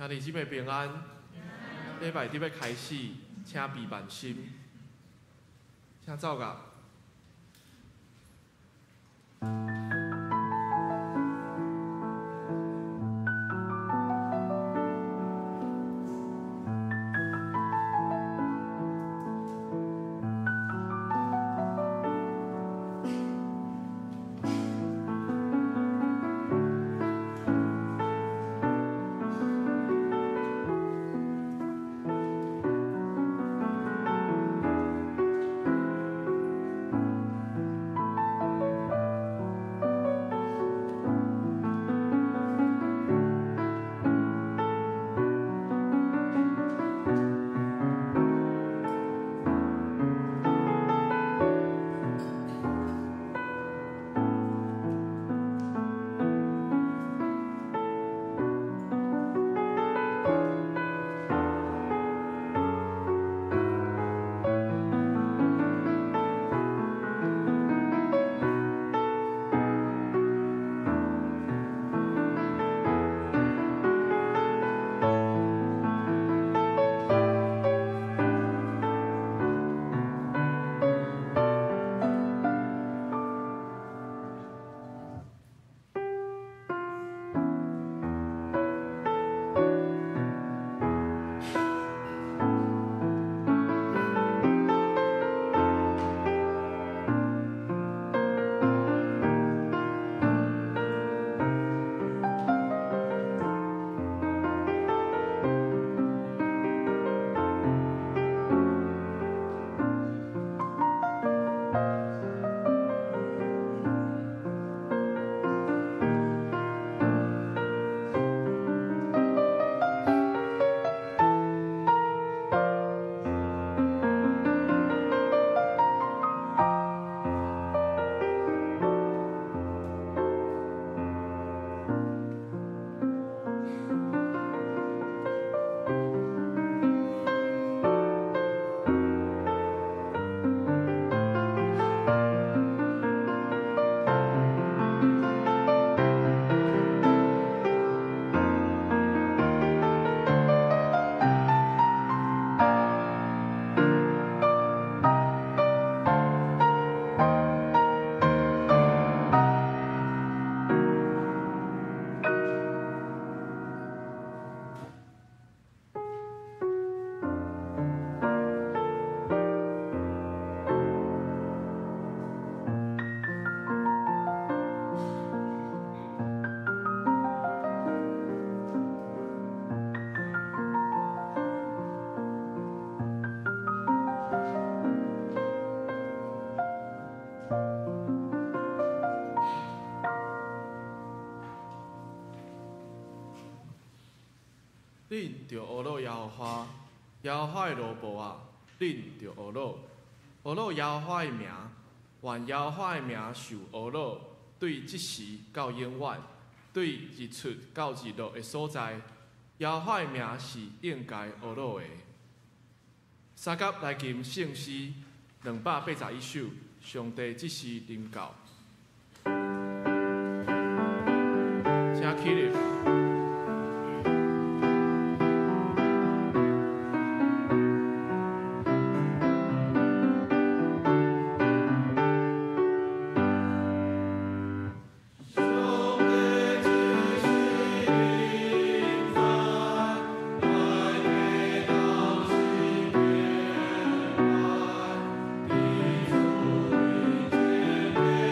兄弟姊妹平安，礼拜日要开始，请备万心，请走个。恁着学老耶和华，耶和华的罗卜啊，恁着学老耶和华的名，愿耶和华的名受学老，对即时到永远，对日出到日落的所在，耶和华的名是应该学老的。三甲来吟圣诗281首，上帝即时临到，请起立。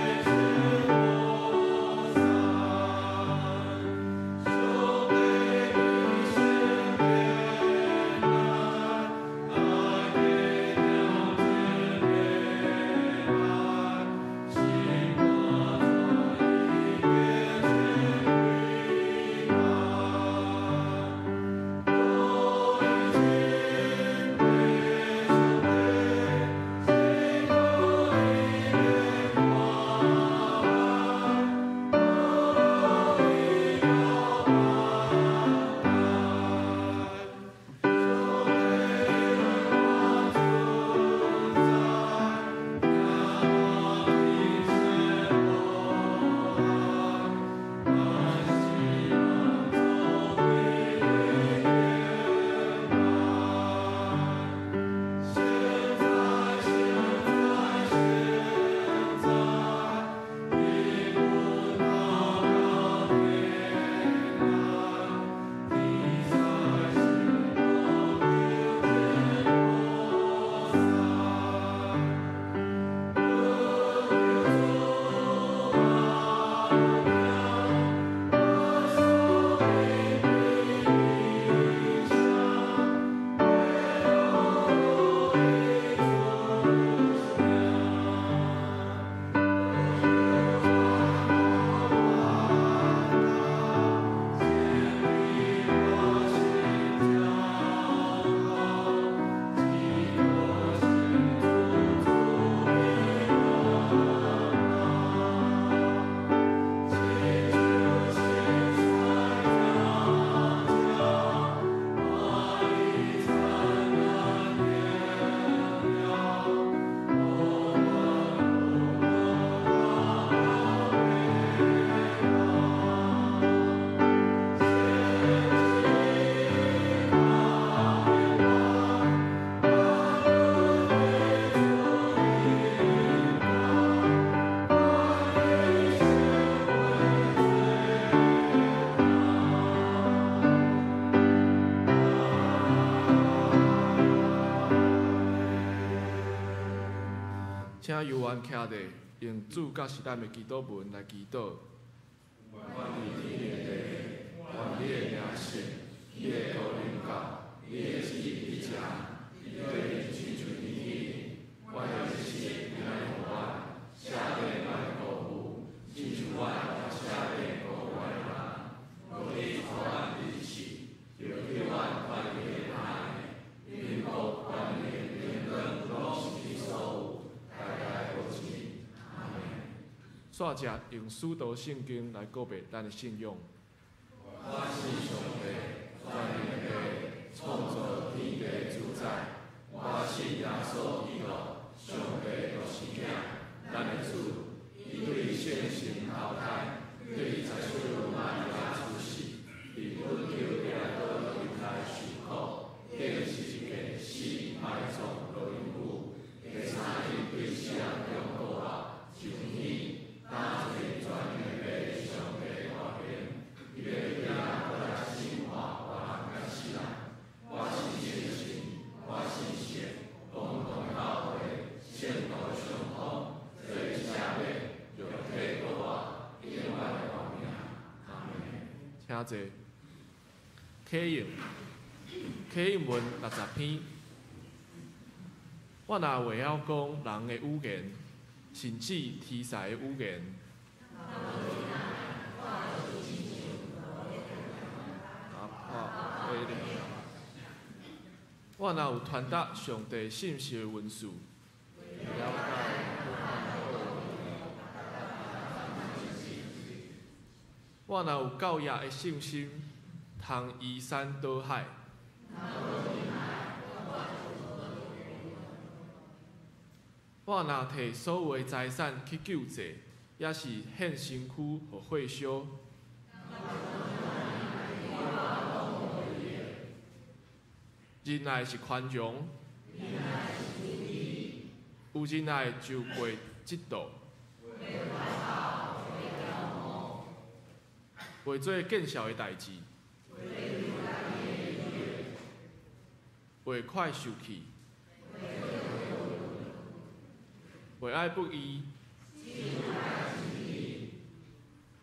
天请由原徛地，用主甲是咱的祈祷文来祈祷。愿你天的地，愿你的名圣，你的国临到，你的旨意伫遮，你对你亲像你去，阮的日子平安互阮，赦免阮的过负，亲像阮也赦免过阮的人。无你互阮日子，就叫阮犯你的歹，因国、权力、荣光，拢是你所有，代代无尽。阿门。煞者用使徒圣经来告白咱的信仰。我是上帝，全能的创造天地主宰。我信耶稣基督，上帝就是囝，咱的主。伊对圣神投胎，对在水路玛利亚出世，伫本丘比拉多犹太受苦，顶十字架死埋葬落阴府，第三日对死人中复活，上天打碎全能的上帝话语，伊要彼啊过来生活活人甲死人。我是圣神，我是神，共同教会，圣道相通，做一下面，肉体过活，永远的活命。阿门。请坐。启应文60篇。我若袂晓讲人的语言，甚至天才的语言。我若有传达上帝信息的文字，我若有教育的信心，通移山倒海。我若摕所有的财产去救济，也是献身躯互火烧。仁爱是宽容，有仁爱就过嫉妒，袂做见笑的代志，袂快受气，袂爱不义，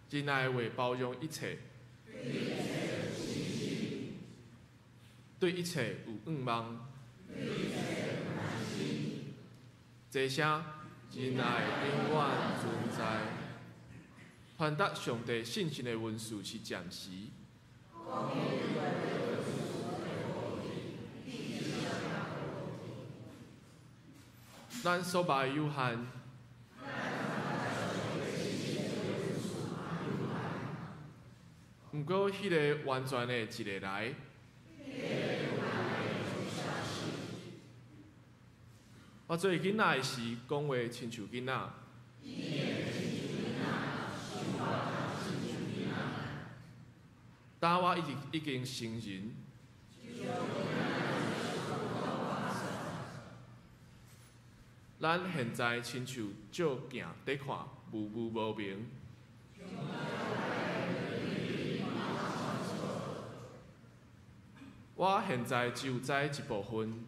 仁爱会包容一切。对一切有愿望，这声仁爱永远存在。传达上帝信心的文字是暂时，咱所捌的有限，毋过迄个完全的一个来。我做囡仔的时，讲话亲像囡仔。当我已经成人，咱现在亲像照镜在看，模糊无明。我现在只有知一部分。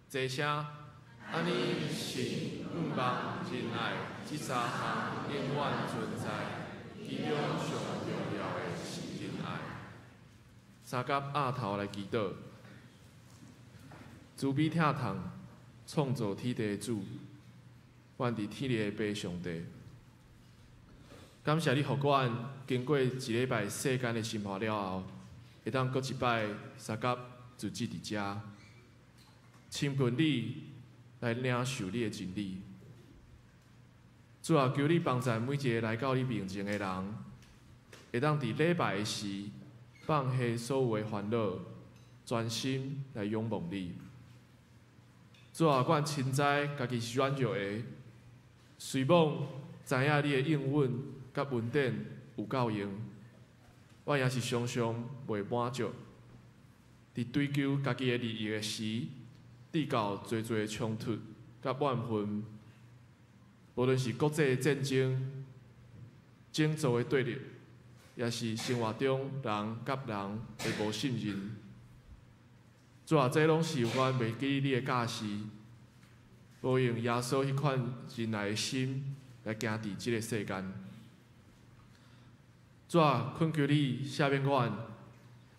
这声，安尼信、愿望、仁爱，这三项永远存在。其中上重要的是仁爱。三甲额头来祈祷，慈悲疼痛，创造天地的主，愿伫天里的爸上帝。感谢你，互阮经过一礼拜世间的生活了后，会当搁一摆三甲自己伫遮。亲近你，来领受你的真理。主啊，求你帮助每一个来到你面前的人，会当伫礼拜的时放下所有的烦恼，专心来仰望你。主啊，阮亲知家己是软弱的，虽望知影你的应允甲恩典有够用，我也是常常袂满足，伫追求家己的利益的时。遇到侪侪冲突甲怨恨，无论是国际战争、种族的对立，也是生活中人甲人的无信任，主啊，这拢是有关袂记你的教示，无用耶稣迄款人来的心来行伫即个世间。主啊，恳求你赦免阮，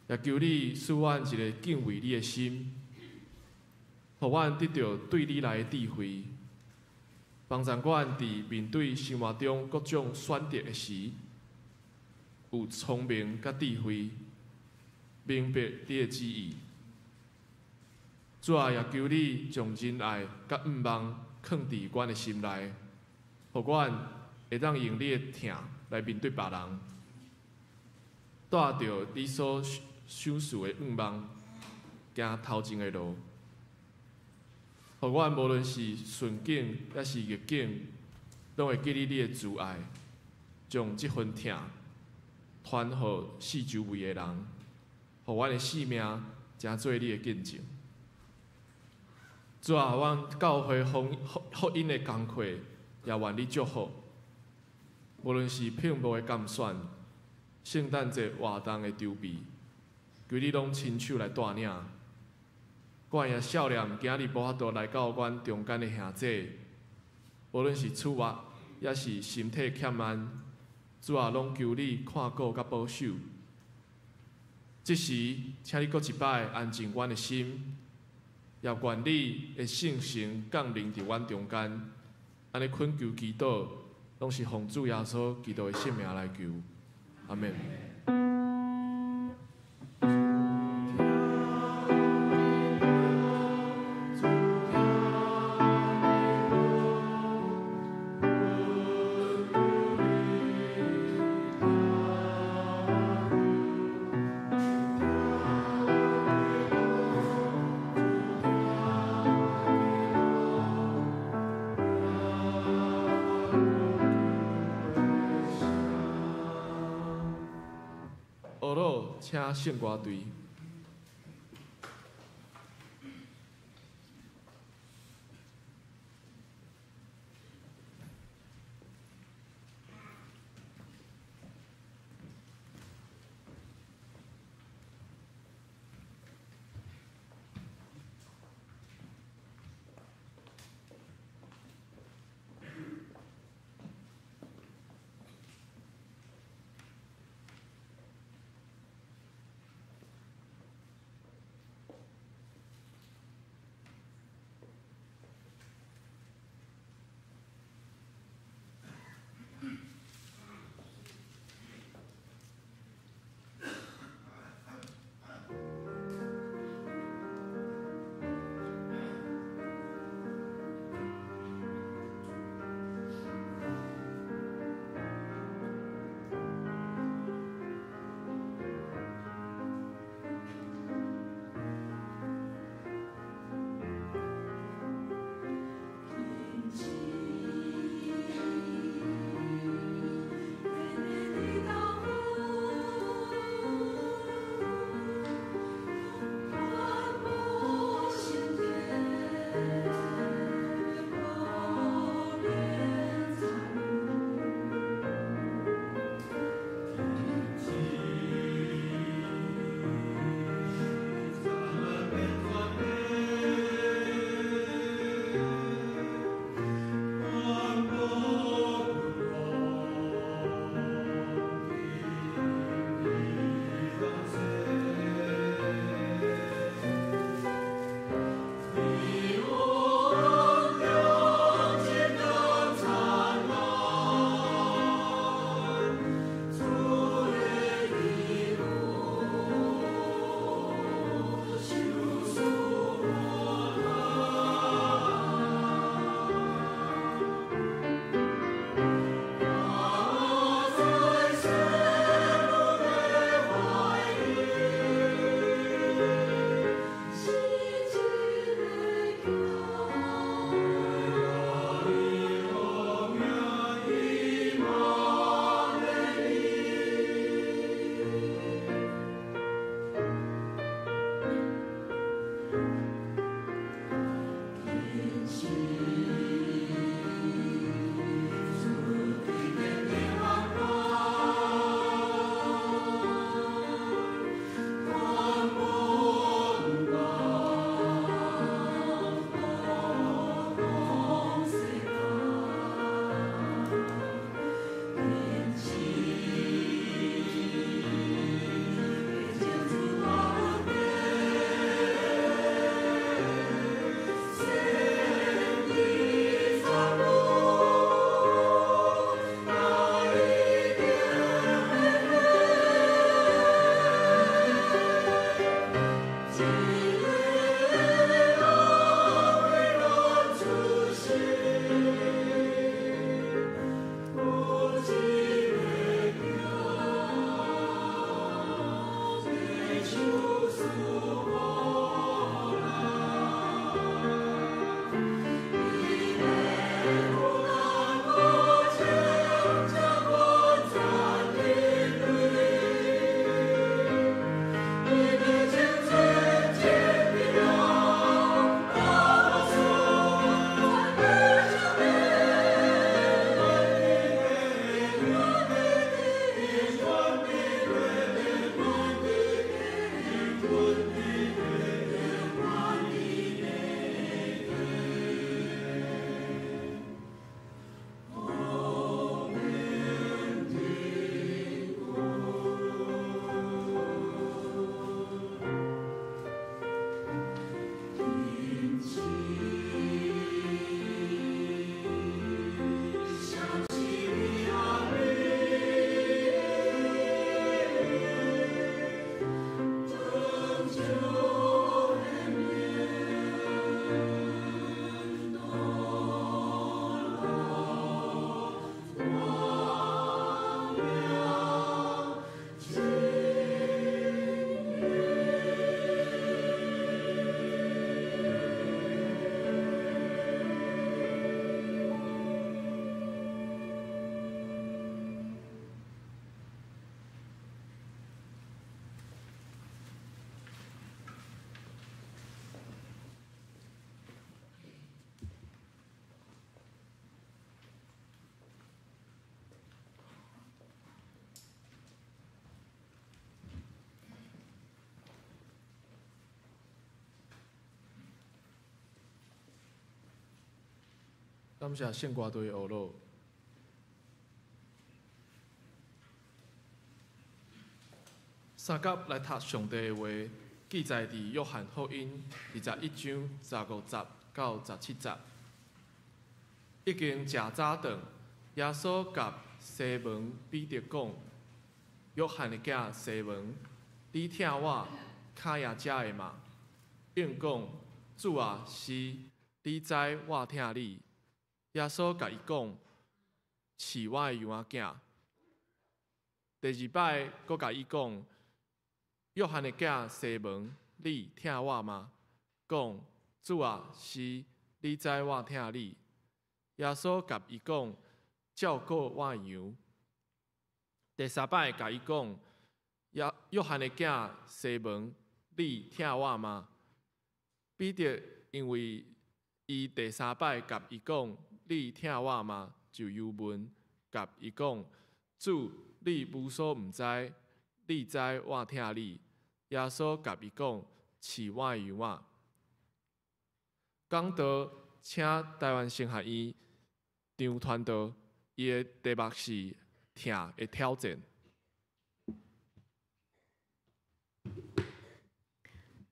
也求你赐阮一个敬畏你的心，互阮得到对你来的智慧，帮助阮伫面对生活中各种选择的时，有聪明甲智慧，明白你的旨意。主啊，也求你将仁爱甲毋望放伫阮的心内，互阮会当用你的疼来面对别人，带着你所想事的愿望，行头前的路。互阮无论是顺境还是逆境，拢会记你的慈爱，将即份疼传予四周围的人，互阮的性命成做你的见证。主啊，阮教会福音的工课也愿你祝福。无论是屏幕的监选、圣诞节活动的筹备，求你拢亲手来带领。阮也少年今日无法度来到阮中间的兄弟，无论是厝外也是身体欠安，主啊，拢求你看顾甲保守。这时，请你阁一摆安静阮的心。也愿你的圣神降临伫阮中间，安尼恳求祈祷，拢是奉主耶稣基督的圣名来求，阿门。请圣歌队。感谢圣歌队的学老。三甲来读上帝的话，记载伫约翰福音21章15节到17节。已经食早顿，耶稣甲西门彼得讲：约翰的囝西门，你听我卡也食的嘛？应讲：主啊，是，你知我听你。耶稣甲伊讲：饲我的羊仔囝。第二摆，佫甲伊讲：约翰的囝西门，你听我吗？讲：主啊，是，你知我听你。耶稣甲伊讲：照顾我的羊。第三摆甲伊讲：约翰的囝西门，你听我吗？彼得因为伊第三摆甲伊讲：你听我吗？就又问，甲伊讲：主，你无所毋知，你知我听你。耶稣甲伊讲：饲我的羊仔。讲道，请台湾神学院张传道，伊的题目是“听的挑战”。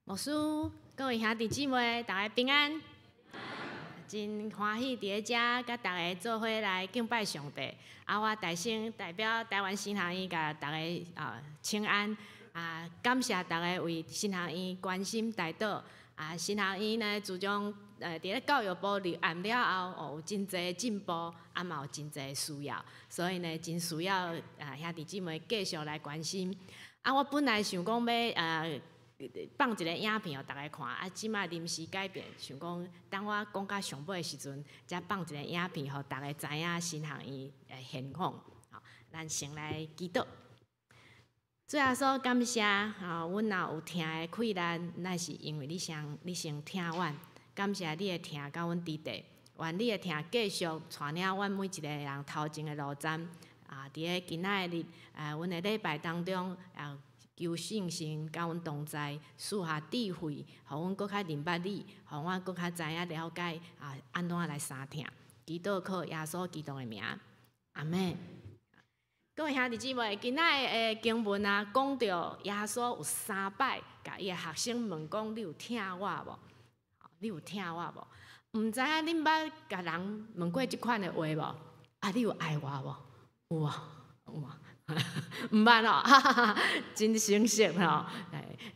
牧师，各位兄弟姊妹，大家平安。真欢喜伫咧遮，甲大家做伙来敬拜上帝。我大声代表台湾新学院，甲大家请安。感谢大家为新学院关心代祷。新学院呢，自从伫咧教育部立案了后，有真侪进步，嘛有真侪需要，所以呢，真需要兄弟姊妹继续来关心。我本来想讲要放一个影片互大家看，即摆临时改变，想讲等我讲到上尾的时阵，才放一个影片，互大家知影新学院的现况。咱先来祈祷。主耶稣，感谢阮若有听的困难，乃是因为你先听阮。感谢你的听到阮伫地，愿你的听继续带领阮每一个人头前的路站。伫咧今仔日，阮的礼拜当中，求信心甲阮同在，赐下智慧，互阮搁较明白你，互阮搁较知影了解安怎来相听。祈祷靠耶稣基督的名，阿门。各位兄弟姊妹，今仔的经文讲到耶稣有3摆，甲伊的学生问讲：你有听我无？你有听我无？毋知影恁捌甲人问过即款的话无？你有爱我无？有啊，有啊。毋捌哦，真成熟哦。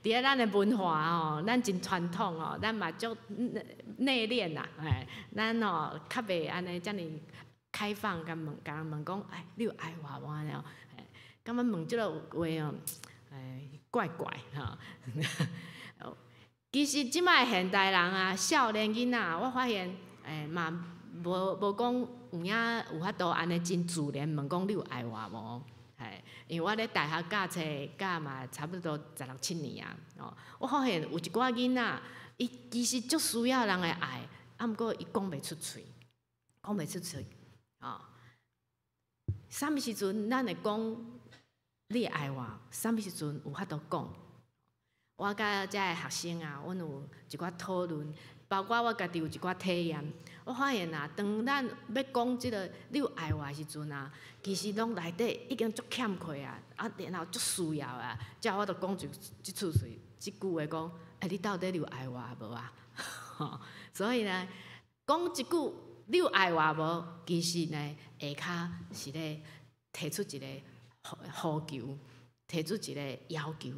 伫咧咱的文化哦，咱真传统哦，咱嘛足内敛啦。咱哦较袂安尼遮尔开放，甲人问讲，你有爱我无？安尼哦，感觉问即个话哦，怪怪吼。其实即摆现代人少年囡仔，我发现嘛无讲有影有法度安尼真自然问讲你有爱我无？因为我咧大学教册教嘛差不多16、17年我发现有一寡囡仔，伊其实足需要人的爱，毋过伊讲袂出嘴，啥物时阵咱会讲你爱我？啥物时阵有法度讲？我甲遮个学生阮有一寡讨论，包括我家己有一寡体验。我发现当咱要讲即个你有爱我的时阵其实拢内底已经足欠缺然后足需要才我着讲即句话讲，你到底你有爱我无所以呢，讲一句你有爱我无？其实呢，下骹是咧提出一个呼求，提出一个要求，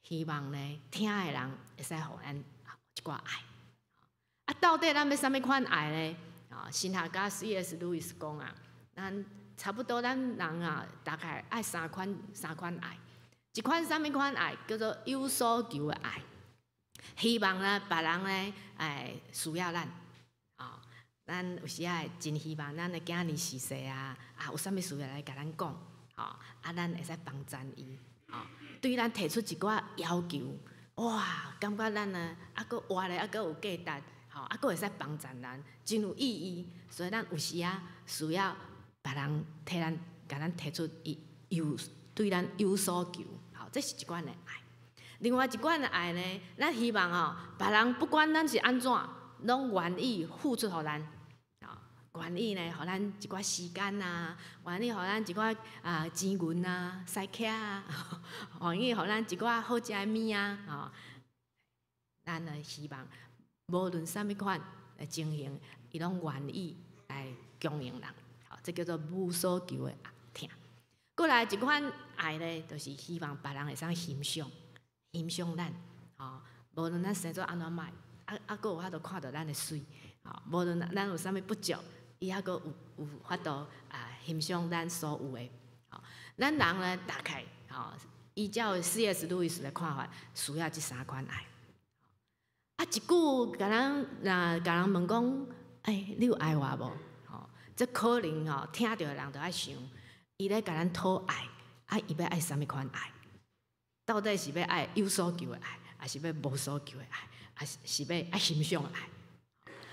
希望呢听的人会使互咱一寡爱。到底咱要啥物款爱呢？神学家 C.S. Lewis 讲咱差不多咱人大概爱三款爱。一款啥物款爱叫做有所求的爱，希望别人呢需要咱咱有时会真希望咱的囝儿逝世有啥物需要来甲咱讲咱会使帮衬伊对咱提出一寡要求，哇，感觉咱佫活咧佫有价值。佫会使帮衬咱，真有意义。所以咱有时需要别人甲咱提出对咱有所求，这是一款的爱。另外一款的爱呢，咱希望别人不管咱是安怎，拢愿意付出互咱。愿意呢，互咱一寡时间啊，愿意互咱一寡钱银啊、赛车啊，愿意互咱一寡好食的物啊，吼，咱呢希望无论啥物款的情形，伊拢愿意来供应人，吼，这叫做无所求的疼。过来一款爱呢，就是希望别人会使欣赏咱，吼，无论咱生做安怎歹，佫有法度看到咱的水，吼，无论咱有啥物不足。伊还佫有法度欣赏咱所有的，吼，咱人呢，大概吼，依照 C.S. 路易斯的看法，需要这3款爱。一句甲人问讲，你有爱我无？吼，这可能吼，听到的人就爱想，伊咧甲咱讨爱，伊要爱啥物款爱？到底是要爱有所求的爱，还是要无所求的爱，还是要爱欣赏的爱？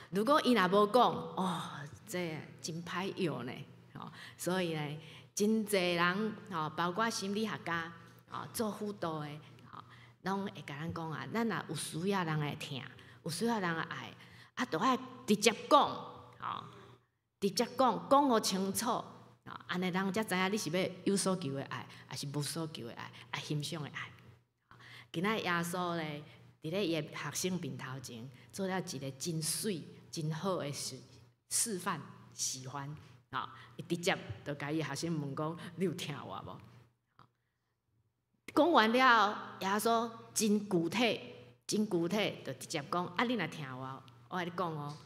如果伊若无讲，这真歹药呢，吼，所以呢，真侪人吼，包括心理学家吼，做辅导的吼，拢会甲咱讲啊，咱若有需要人的疼，有需要人的爱，就爱直接讲，吼，直接讲互清楚，吼，安尼人才知影你是要有所求的爱，还是无所求的爱，欣赏的爱。今仔耶稣咧，伫咧伊的学生面头前，做了一个真水、真好的示范示范，吼，伊直接就甲伊学生问讲：你有听我无？讲完了，耶稣真具体，就直接讲：你若听我，我甲你讲哦，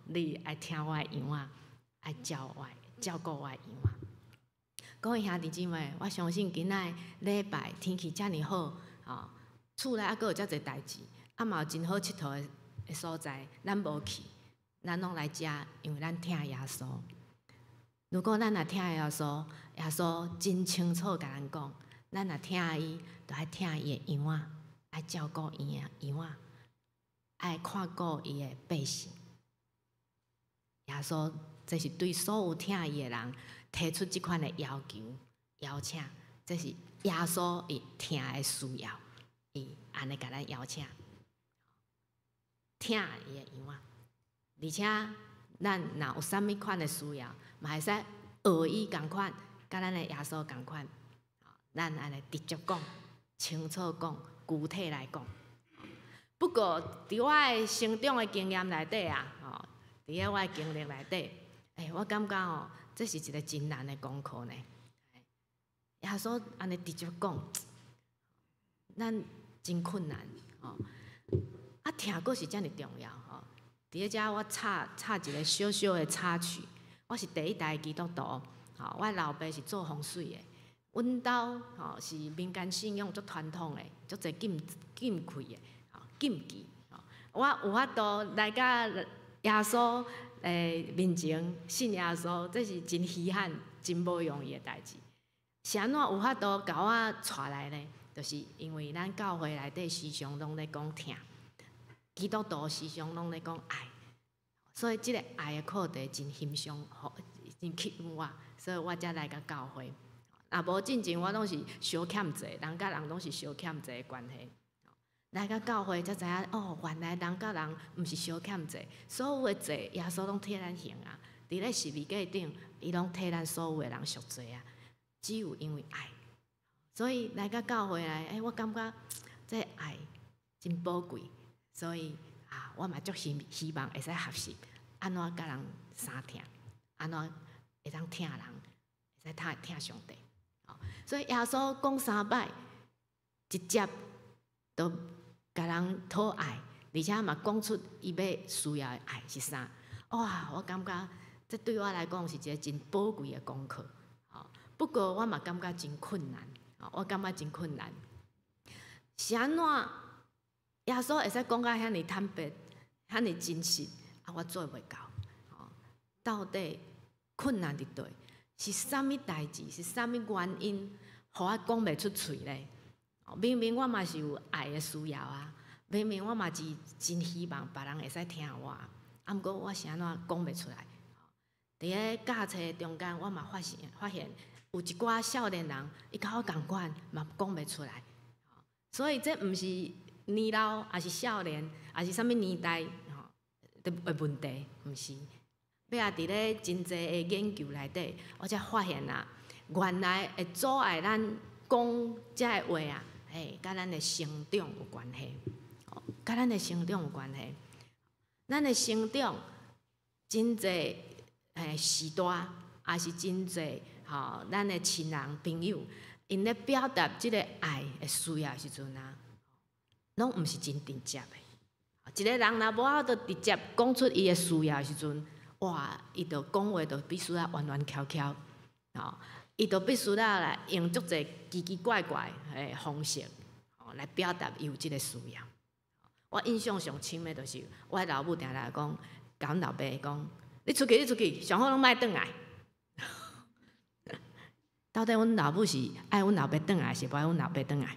你爱听我的样啊，爱照顾我的样啊。各位兄弟姊妹，我相信今仔礼拜天气遮尔好，吼，厝内佫有遮侪代志，嘛有真好佚佗的所在，咱无去。咱拢来遮，因为咱听耶稣。如果咱若听耶稣，耶稣真清楚甲咱讲，咱若听伊，就爱听伊的样啊，爱照顾伊的样啊，爱看顾伊的百姓。耶稣这是对所有听伊的人提出即款的要求、邀请，这是耶稣伊听的需要，伊安尼甲咱邀请，听伊的样啊。而且，咱若有啥物款的需要，嘛会使学伊共款，甲咱的耶稣共款，咱安尼直接讲、清楚讲、具体来讲。不过，伫我的成长的经验内底啊，伫咧我的经历内底，我感觉这是一个真难的功课呢。耶稣安尼直接讲，咱真困难，听佫是遮尔重要。伫咧遮，我插一个小小的插曲。我是第一代基督徒，我老爸是做风水的，阮兜是民间信仰足传统的，足侪禁忌的，禁忌。我有法度来甲耶稣面前信耶稣，这是真稀罕、真无容易的代志。是安怎有法度甲我带来呢？就是因为咱教会内底时常拢咧讲疼。基督徒时常拢咧讲爱，所以即个爱的课题真欣赏，真吸引我，所以我才来甲教会。无进前我拢是小欠债，人甲人拢是小欠债的关系。来甲教会才知影，原来人甲人毋是小欠债，所有的债耶稣拢替咱还啊。伫咧十字架顶，伊拢替咱所有的人赎罪啊。只有因为爱，所以来甲教会来，我感觉这爱真宝贵。所以我嘛足希望会使学习安怎甲人相听，安怎会当听人，会使听上帝。所以耶稣讲3摆，直接都甲人讨爱，而且嘛讲出伊要需要的爱是啥。哇！我感觉这对我来讲是一个真宝贵的功课。不过我嘛感觉真困难，我感觉真困难。是安怎？耶稣会使讲到遐尼坦白、遐尼真实，我做袂到。到底困难伫倒？是啥物代志？是啥物原因，互我讲袂出嘴咧？明明我嘛是有爱的需要啊，明明我嘛是真希望别人会使听我，毋过我是安怎讲袂出来？伫咧教册中间，我嘛发现有一寡少年人，伊甲我共款，嘛讲袂出来。所以这毋是年老，也是少年，也是啥物年代的问题，毋是。尾仔伫咧真侪的研究内底，我才发现啊，原来会阻碍咱讲遮个话啊，甲咱的成长有关系，甲咱的成长有关系。咱的成长真侪时代，也是真侪咱的亲人朋友，因咧表达即个爱的需要的时阵啊，拢毋是真直接的。一个人若无法度直接讲出伊的需要的时阵，哇，伊就讲话就必须要弯弯翘翘，伊就必须要来用足侪奇奇怪怪的方式，来表达伊有即个需要。我印象上深的，就是我的老母定定讲，甲阮老爸讲：“你出去，你出去，上好拢莫转来。”到底阮老母是爱阮老爸转来，是无爱阮老爸转来？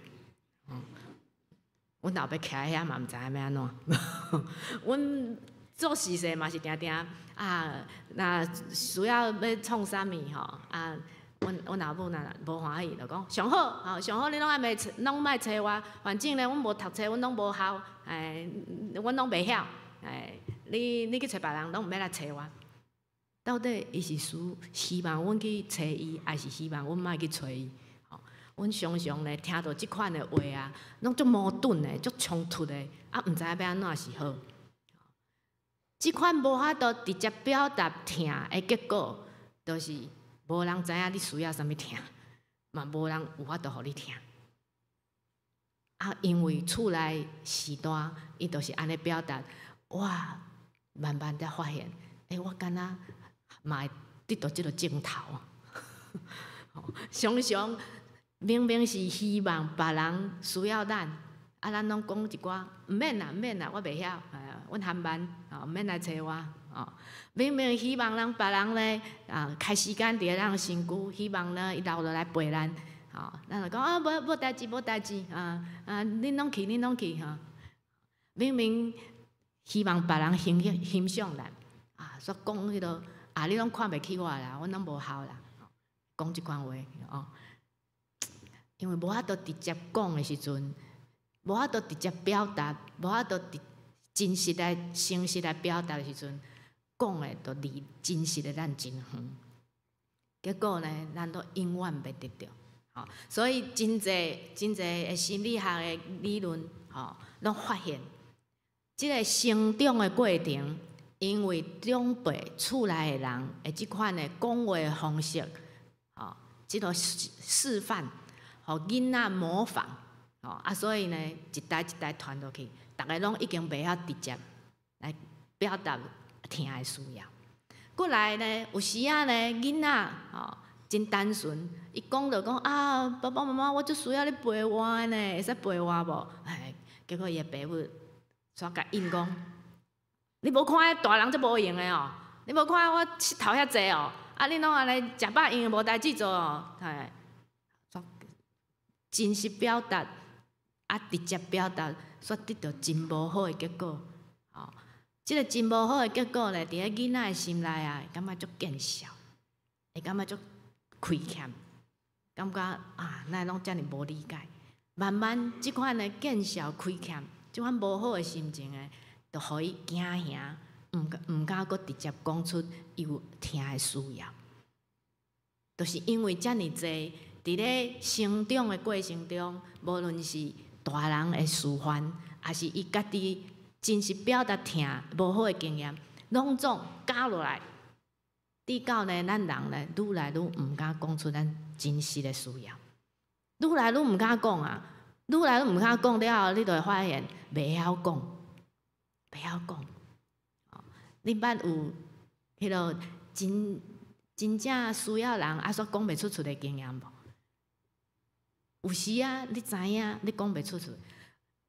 阮老爸徛喺遐嘛，毋知影要安怎。阮做事势嘛是定定若需要要创啥物阮老母若无欢喜，就讲上好，上好你拢莫找我，反正咧阮无读册，阮拢无效，阮拢袂晓，你去找别人，拢毋免来找我。到底伊是希望阮去找伊，还是希望阮莫去找伊？阮常常咧听到即款的话啊，拢足矛盾的，足冲突的，毋知影要安怎是好。即款无法度直接表达疼的结果，就是无人知影你需要啥物疼，嘛无人有法度互你疼。因为厝内时代，伊就是安尼表达，我慢慢才发现，我敢若嘛会得到即个镜头啊。常常明明是希望别人需要咱，咱拢讲一寡毋免啦，我袂晓，阮含慢，毋免来找我。明明希望别人咧开时间伫咧咱的身躯，希望咧伊留落来陪咱，咱就讲无代志，恁拢去，明明希望别人欣赏咱，煞讲迄落你拢看袂起我啦，阮拢无效啦，讲即款话因为无法度直接讲的时阵，无法度直接表达，无法度真实来诚实来表达的时阵，讲的都离真实的咱真远。结果呢，咱都永远袂得到。所以真侪心理学的理论，拢发现，即个成长的过程，因为长辈厝内的人的即款的讲话的方式，即个示范。互囡仔模仿，所以呢，一代一代传落去，大家拢已经袂晓直接来表达疼的需要。过来呢，有时仔呢，囡仔真单纯，伊讲就讲爸爸妈妈，我就需要你陪我呢，会使陪我无？结果伊的爸母煞甲应讲，你无看迄大人则无用的哦，你无看我佚佗遐济哦，你拢安尼食饱用无代志做哦，真实表达直接表达，煞得到真无好的结果。即个真无好的结果咧，伫咧囡仔的心内感觉足见笑，会感觉足亏欠，感觉哪会拢遮尔无理解。慢慢即款的见笑亏欠，即款无好的心情就互伊惊吓，毋敢阁直接讲出伊有疼的需要，就是因为遮尔济。伫咧成长的过程中，无论是大人的示范，还是伊家己真实表达疼无好的经验，拢总加落来，直到呢，咱人呢愈来愈毋敢讲出咱真实的需要，愈来愈毋敢讲愈来愈毋敢讲了后，你就会发现袂晓讲，你捌有迄落真正需要人煞讲袂出的经验无？有时你知影，你讲袂出去；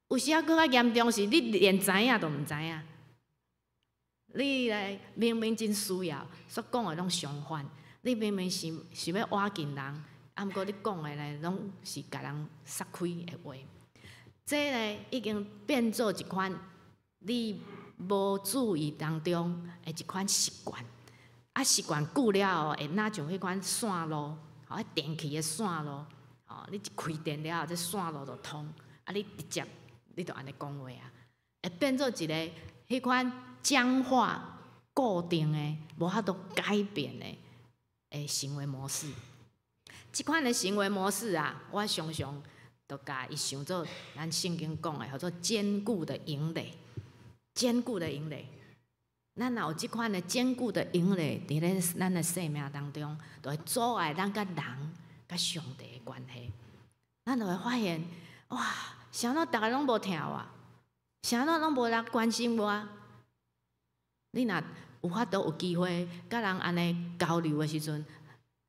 有时佫较严重是，你连知影都毋知影。你来明明真需要，所讲的拢相反。你明明是要挖紧人，毋过你讲的呢，拢是甲人撒开的话。这呢已经变做一款你无注意当中的一款习惯。习惯久了会若像迄款线路，电器的线路。你一开电了后，这线路就通。你直接你就安尼讲话会变做一个迄款僵化、固定的、无法度改变的行为模式。即款的行为模式啊，我常常就甲伊想做咱圣经讲的，叫做坚固的营垒。坚固的营垒，咱若有即款的坚固的营垒，伫咧咱的生命当中，就会阻碍咱甲人、甲上帝的关系。咱就会发现，哇，啥物大家拢无听我，啥物拢无人关心我。你若有法度有机会甲人安尼交流的时阵，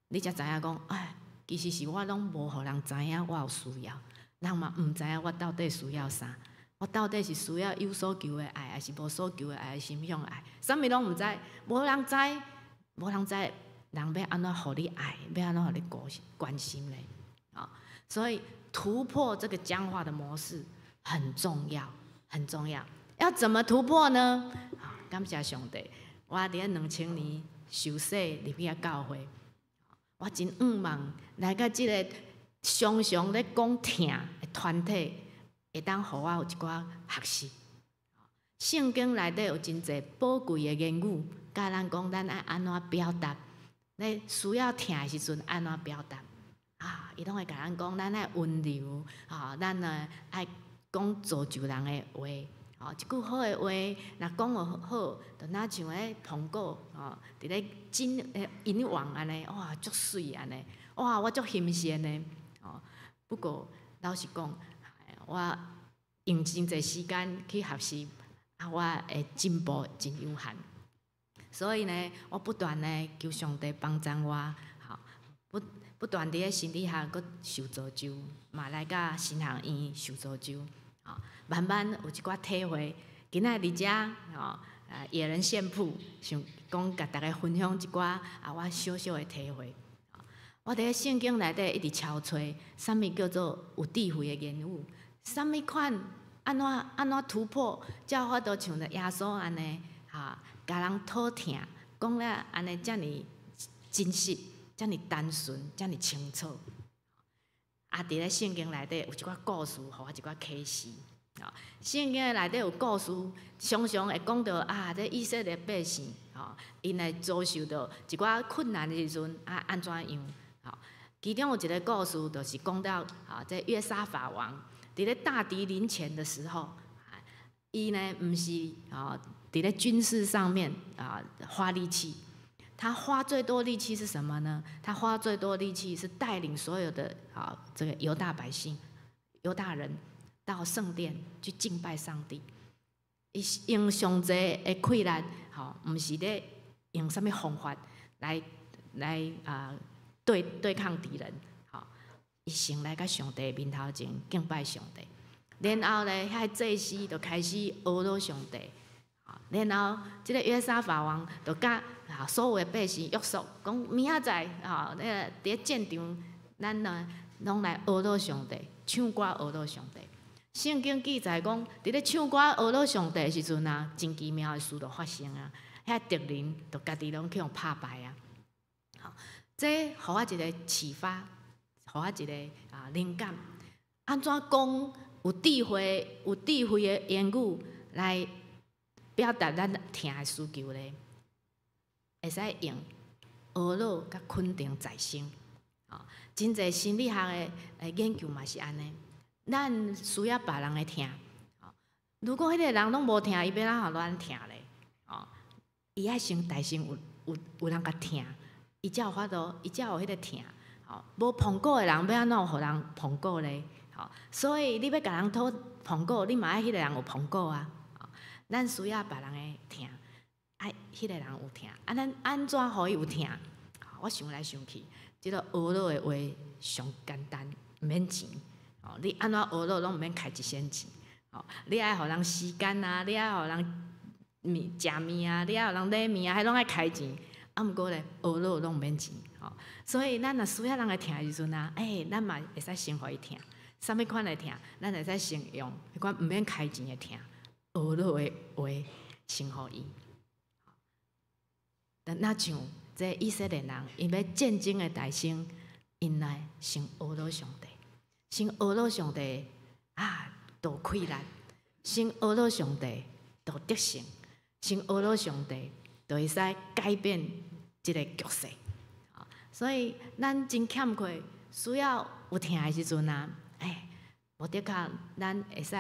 你才知影讲，哎，其实是我拢无互人知影我有需要，人嘛毋知影我到底需要啥，我到底是需要有所求的爱，还是无所求的爱，还是什么样的爱，啥物拢毋知，无人知，无人知，人要安怎互你爱，要安怎互你关心咧？啊，所以突破这个僵化的模式很重要，很重要。要怎么突破呢？感谢上帝，我伫咧2000年受洗入去教会，我真盼望来到即个常常咧讲疼的团体，会当互我有一寡学习。圣经内底有真侪宝贵的言语，教咱讲咱爱安怎表达，咧需要疼的时阵安怎表达。伊拢会甲咱讲，咱爱温柔，咱爱讲造就人的话。一句好的话，若讲好，就若像咧苹果，伫咧引网安尼，哇，足水安尼，哇，我足欣赏呢。不过老实讲，我用真侪时間去學習，我的進步真有限。所以呢，我不斷呢求上帝幫助我，不斷伫咧心理學佫受造就，嘛來甲神學院受造就。慢慢有一寡體會，今仔日遮野人獻譜，想講甲大家分享一寡我小小的體會。我伫咧聖經內底一直敲吹，啥物叫做有智慧的言語？啥物款安怎突破？才有法度像着耶穌安尼，甲人討聽，講了安尼遮爾真實，遮爾單純，遮爾清楚。伫咧聖經內底有一寡故事，互我一寡啟示。聖經內底有故事，常常會講到這以色列百姓，因來遭受到一寡困難的時陣，安怎樣？其中有一個故事，就是講到這約沙法王伫咧大敵臨前的時候，伊呢毋是伫咧軍事上面花力氣，他花最多力氣是什麼呢？他花最多力氣是帶領所有的這個猶大百姓、猶大人到聖殿去敬拜上帝。伊用上濟的困難，毋是咧用什麼方法來對抗敵人，伊先來到上帝面頭前敬拜上帝，然後咧，遐祭司就開始訛落上帝，然後即個約沙法王就甲所有的百姓約束，講明仔載咧佇戰場，咱呢攏來訛落上帝，唱歌訛落上帝。聖經記載講，佇咧唱歌訛落上帝的時陣啊，真奇妙的事就發生啊，遐敵人就家己攏去互拍敗啊。這互我一個啟發，互我一個靈感，安怎講有智慧的言語來表達咱聽的需求咧？會使用訛落甲肯定在先。真濟心理學的研究嘛是安尼，咱需要別人的聽。如果迄個人攏無聽，伊要哪互咱聽咧？伊愛先大先有人甲聽。伊才有法度，伊才有迄個疼。無碰過的人，要安怎互人碰過咧？所以你要甲人討碰過，你嘛愛迄個人有碰過啊。咱需要別人的疼，愛迄個人有疼。咱安怎互伊有疼？我想來想去，即個訛落的話上簡單，毋免錢。你安怎訛落攏毋免開1仙錢。你愛互人時間啊，你愛互人食面啊，你愛互人禮面啊，迄攏愛開錢。毋過咧，訛落攏毋免錢，所以咱若需要人來聽的時陣啊，咱嘛會使先互伊聽，啥物款來聽，咱會使先用迄款毋免開錢的聽，訛落的話先互伊。那像這以色列人，因要戰爭的大勝，因來先訛落上帝，先訛落上帝就困難，先訛落上帝就得勝，先訛落上帝。就会使改变即个局势。所以咱真欠缺，需要有疼的时阵啊，无的确咱会使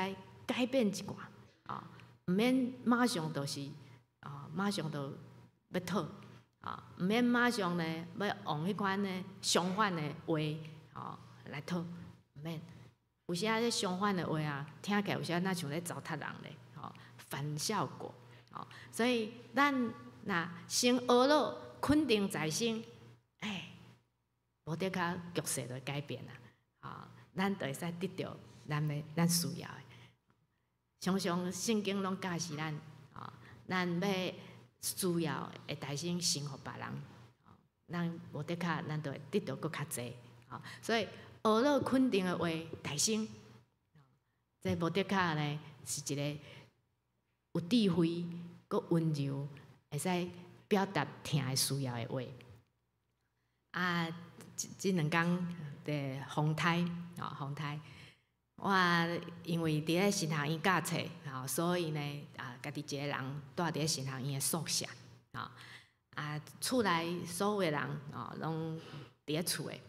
改变一寡，毋免马上就是马上就要讨，毋免马上呢要用迄款呢相反的话，来讨，毋免。有时啊，相反的话啊，听起来有时那像咧糟蹋人咧，反效果。所以咱若先学了肯定在心，无得较局势就改变啦。咱就会使得到咱需要的。常常圣经拢教示咱，咱要需要会大声承福别人，咱无得较，咱就会得到搁较济。所以学了肯定的话，大声，这无得较呢，是一个有智慧、搁温柔，会使表达疼的需要的话。即两工的风台，风台，我因为伫咧神学院教册，所以呢，家己一个人住伫咧神学院的宿舍，厝内所有的人，拢伫咧厝诶，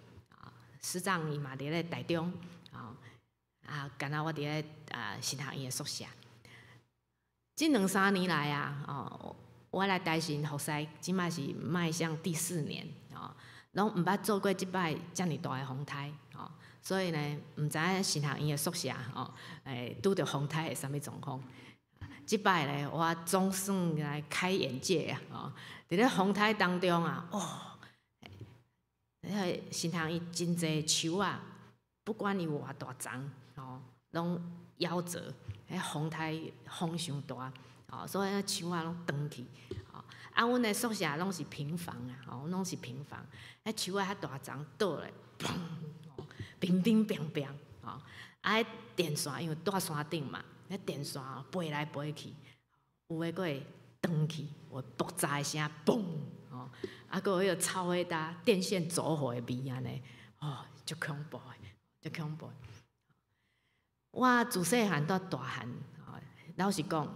师长伊嘛伫咧台中，干那我伫咧神学院的宿舍。即2-3年来我来台神服侍，即摆是迈向第4年，拢毋捌做过即摆遮尔大的风台，所以呢，毋知影神学院的宿舍，拄着风台是啥物状况。即摆呢，我总算来开眼界啊！伫咧风台当中神学院真侪树啊，不管伊偌大丛，拢夭折，风台风伤大，所以树啊拢断去。阮的宿舍拢是平房拢是平房，树啊遐大丛倒来，砰，乒乒乒乒，迄电线因为住山顶嘛，迄电线飞来飞去，有诶佫会断去，有爆炸的声，嘣，佫有迄个臭迄搭电线走火的味安尼，足恐怖的，足恐怖的。我自细汉到大汉，老实讲，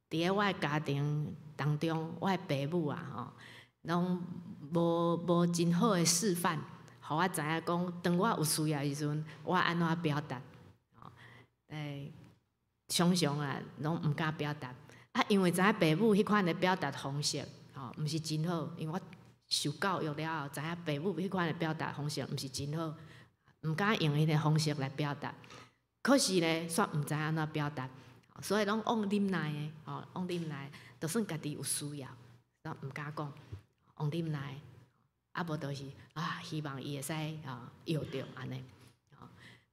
伫咧我的家庭当中，我的爸母拢无真好的示范，互我知影讲，当我有需要的时阵，我安怎表达。常常拢毋敢表达，因为知影爸母迄款的表达方式，毋是真好。因为我受教育了后，知影爸母迄款的表达方式毋是真好，毋敢用迄个方式来表达。可是呢，煞毋知安怎表达，所以拢往忍耐的，往忍耐，就算家己有需要，煞毋敢讲，往忍耐，无就是希望伊会使摇着安尼。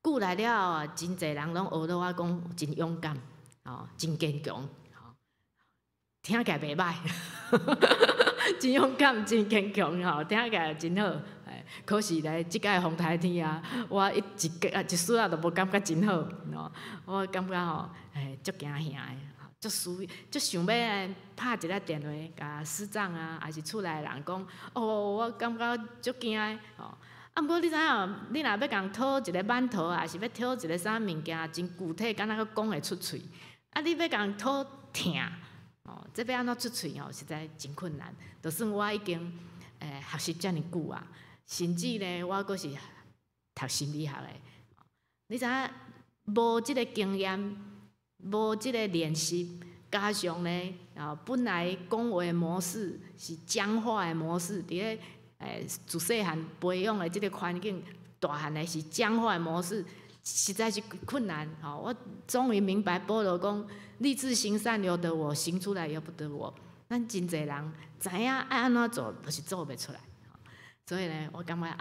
久来了，真侪人拢学到我讲真勇敢，真坚强，听起来袂歹，真勇敢、真坚强，听起来真好。可是咧，即摆风台天我一丝都无感觉真好，我感觉足惊吓的，足想要拍一个电话甲师长还是厝内人讲，我感觉足惊的。毋过你知影，你若要共讨一个馒头，还是要讨一个啥物件，真具体，敢若讲会出喙。你要共讨疼，这要安怎出喙实在真困难。就算我已经学习遮尔久甚至呢，我阁是读心理学的。你知影，无即个经验，无即个练习，加上呢，本来讲话的模式是僵化的模式，伫咧。自细汉培养的即个环境，大汉的是僵化的模式，实在是困难。我终于明白保罗讲：立志行善由得我，行出来由不得我。咱真侪人知影爱安怎做，就是做袂出来。所以呢，我感觉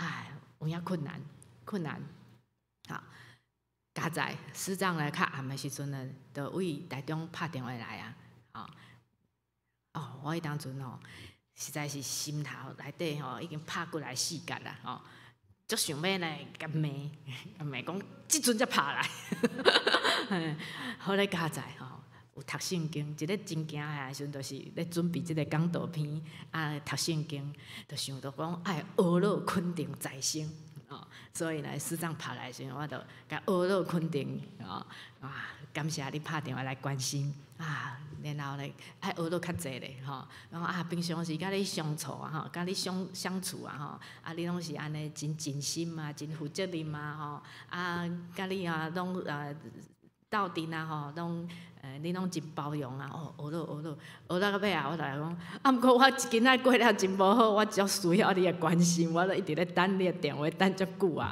有影困难，困难。加在师长来较暗的时阵呢，就为台中拍电话来我迄当阵实在是心头内底已经拍过来4角啦足想要呢甲骂讲，即阵才拍来。好咧加在有读圣经，一个真惊吓的时阵，就是咧准备即个讲道片读圣经，就想到讲爱学了肯定在心所以呢，师长拍来时，我就甲阿乐肯定感谢你拍电话来关心然后咧爱学到较济咧然后平常时甲你相处甲你相处你拢是安尼真尽心真负责任甲你拢斗阵拢你拢真包容学到到尾我就来讲毋过我今仔过了真无好，我足需要你的关心，我就一直咧等你的电话等足久我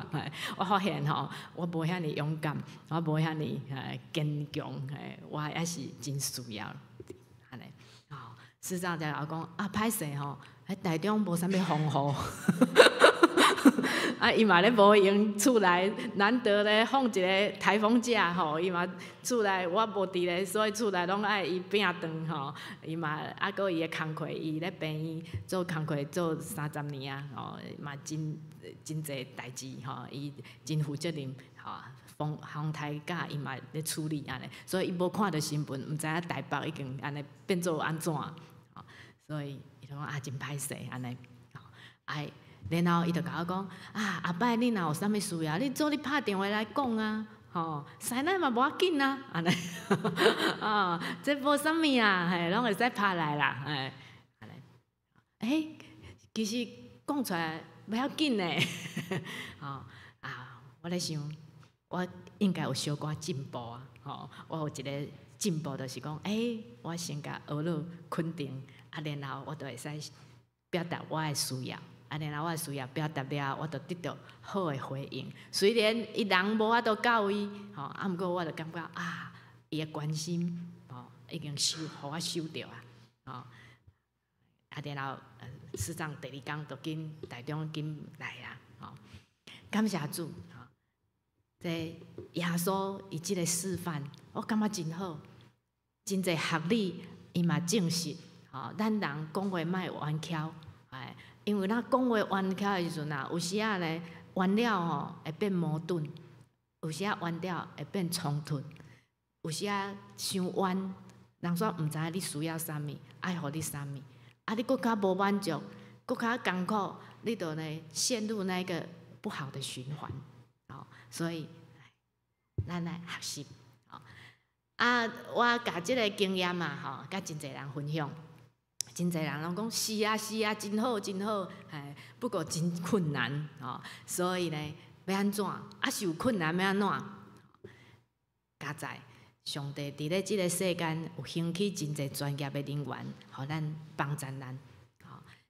发现我无遐尼勇敢，我无遐尼坚强我还是真需要安尼师长就甲我讲歹势台中无啥物风雨伊嘛咧无闲厝内，难得咧放一个台风假伊嘛厝内我无伫咧，所以厝内拢爱伊拼长伊嘛搁伊的工课，伊咧病院做工课做30年嘛真侪代志伊真负责任风台假伊嘛咧处理安尼，所以伊无看到新闻，毋知影台北已经安尼变做安怎所以伊就讲真歹势安尼然后伊就甲我讲后摆你若有啥物需要，你做你拍电话来讲师奶嘛无要紧安尼这无啥物拢会使拍来啦安尼其实讲出来袂要紧呢我咧想我应该有小可进步我有一个进步就是讲我先甲学了肯定然后我就会使表达我的需要然后我的需要表达了，我就得到好的回应。虽然伊人无法度到位，毋过我就感觉伊的关心已经互我收到然后师长第二天就紧台中紧来感谢主这耶稣伊即个示范，我感觉真好，真侪学理伊嘛证实咱人讲话莫弯巧因为咱讲话弯巧的时阵有时仔咧弯了会变矛盾，有时仔弯了会变冲突，有时仔伤弯，人煞毋知影你需要啥物，爱互你啥物，你搁较无满足，搁较艰苦，你就呢陷入那个不好的循环所以咱来学习我甲即个经验甲真侪人分享。真侪人拢讲是啊，真好真好，不过真困难所以呢，要安怎？是有困难要安怎？加在上帝伫咧即个世间有兴起真侪专业的人员，互咱帮助咱。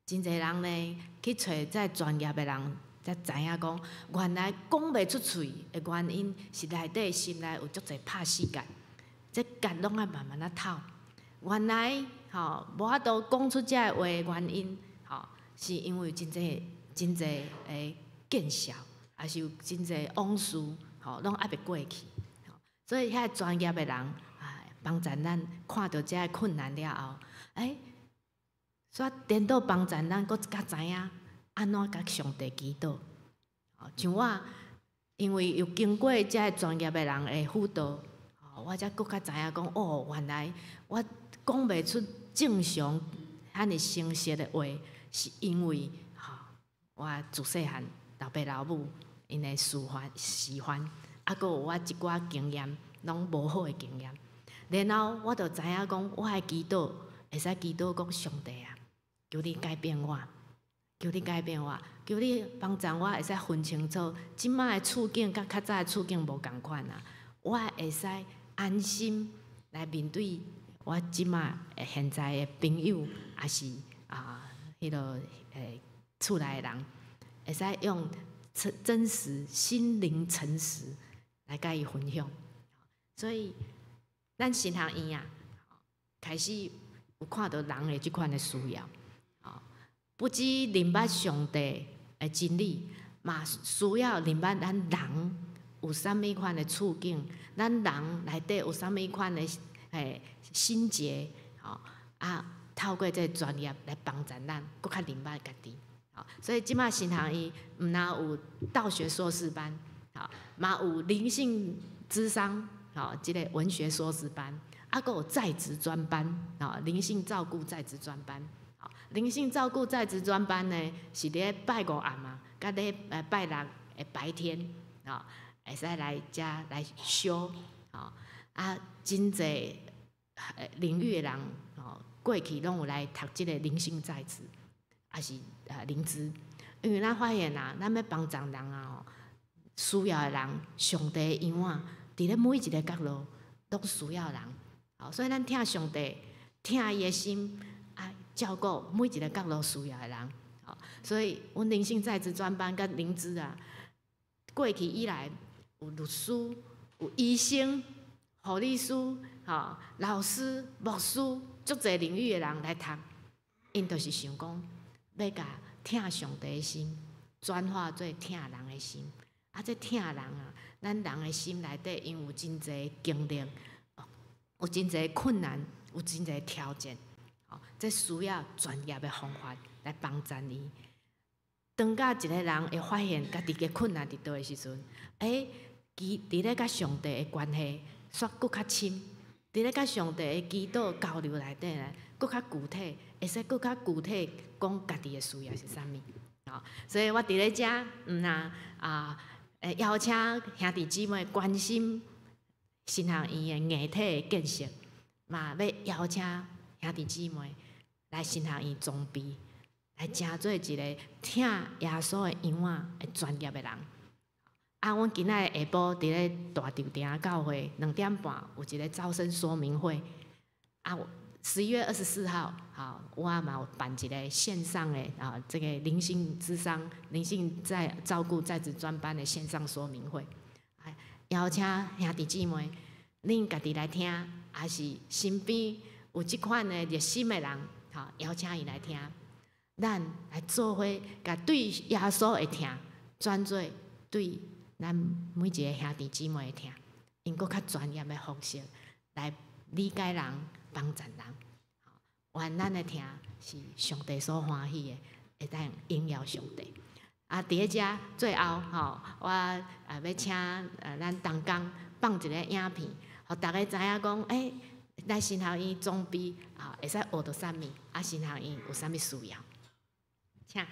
真侪人呢去找这专业的人，才知影讲，原来讲袂出嘴的原因是内底心内有足侪拍死结，这结拢爱慢慢透。原来无法度讲出这话的原因，是因为真侪的见笑，还是有真侪往事，拢还袂过去。所以遐专业的人，帮助咱看到这困难了后，煞颠倒帮助咱，搁较知影安怎甲上帝祈祷。像我，因为有经过这专业的人的辅导，我才搁较知影讲，原来我讲袂出正常遐尼清晰的话，是因为我自细汉老爸老母因的示范，搁有我一寡经验拢无好的经验，然后我就知影讲，我的祈祷会使祈祷讲上帝求你改变我，求你改变我，求你帮助我会使分清楚，即摆的处境甲较早的处境无共款我会使安心来面对。我即马现在的朋友，也是迄个厝内的人，会使用真实、心灵诚实来甲伊分享。所以，咱神学院开始有看到人的即款的需要，不只明白上帝的真理，嘛需要明白咱人有啥物款的处境，咱人内底有啥物款的心结，透过这专业来帮助咱，搁较明白家己。所以即马神学院毋但有道学硕士班，嘛有灵性諮商，即个文学硕士班，搁有在职专班，灵性照顾在职专班。灵性照顾在职专班呢，是咧拜五暗甲咧拜六的白天，会使来遮来修，真侪领域的人，过去拢有来读即个灵性在职，还是灵知，因为咱发现咱要帮助人需要的人，上帝的样啊，伫咧每一个角落都需要人，所以咱听上帝，听伊的心，照顾每一个角落需要的人，所以阮灵性在职专班甲灵知过去以来有律师、有医生、护理师、老师、牧师，足侪领域的人来读，因就是想讲要甲听上帝的心转化做听人的心。这听人咱人的心内底，因有真侪经历，有真侪困难，有真侪挑战，这需要专业的方法来帮助你。当甲一个人会发现家己嘅困难伫倒的时阵，伫咧甲上帝的关系煞搁较深，伫咧甲上帝的祈祷交流内底咧，搁较具体，会使搁较具体讲家己的需要是啥物。所以我伫咧遮，邀请兄弟姊妹关心新学院的硬体的建设，嘛要邀请兄弟姊妹来新学院装备，来成做一个听耶稣的样的专业的人。阮今仔下晡伫咧大稻埕教会2点半有一个招生说明会。11月24号，我嘛有办一个线上的这个灵性諮商、灵性照顾在职专班的线上说明会，邀请兄弟姊妹，恁家己来听，还是身边有即款的热心的人，邀请伊来听，咱来做伙，甲对耶稣的听，转做对咱每一个兄弟姊妹的听，用搁较专业的方式来理解人。帮助人，愿咱的听是上帝所欢喜的，会当荣耀上帝。伫咧遮最后，我要请咱同工放一个影片，互大家知影讲，来新学院装备会使学到啥物，新学院有啥物需要，请。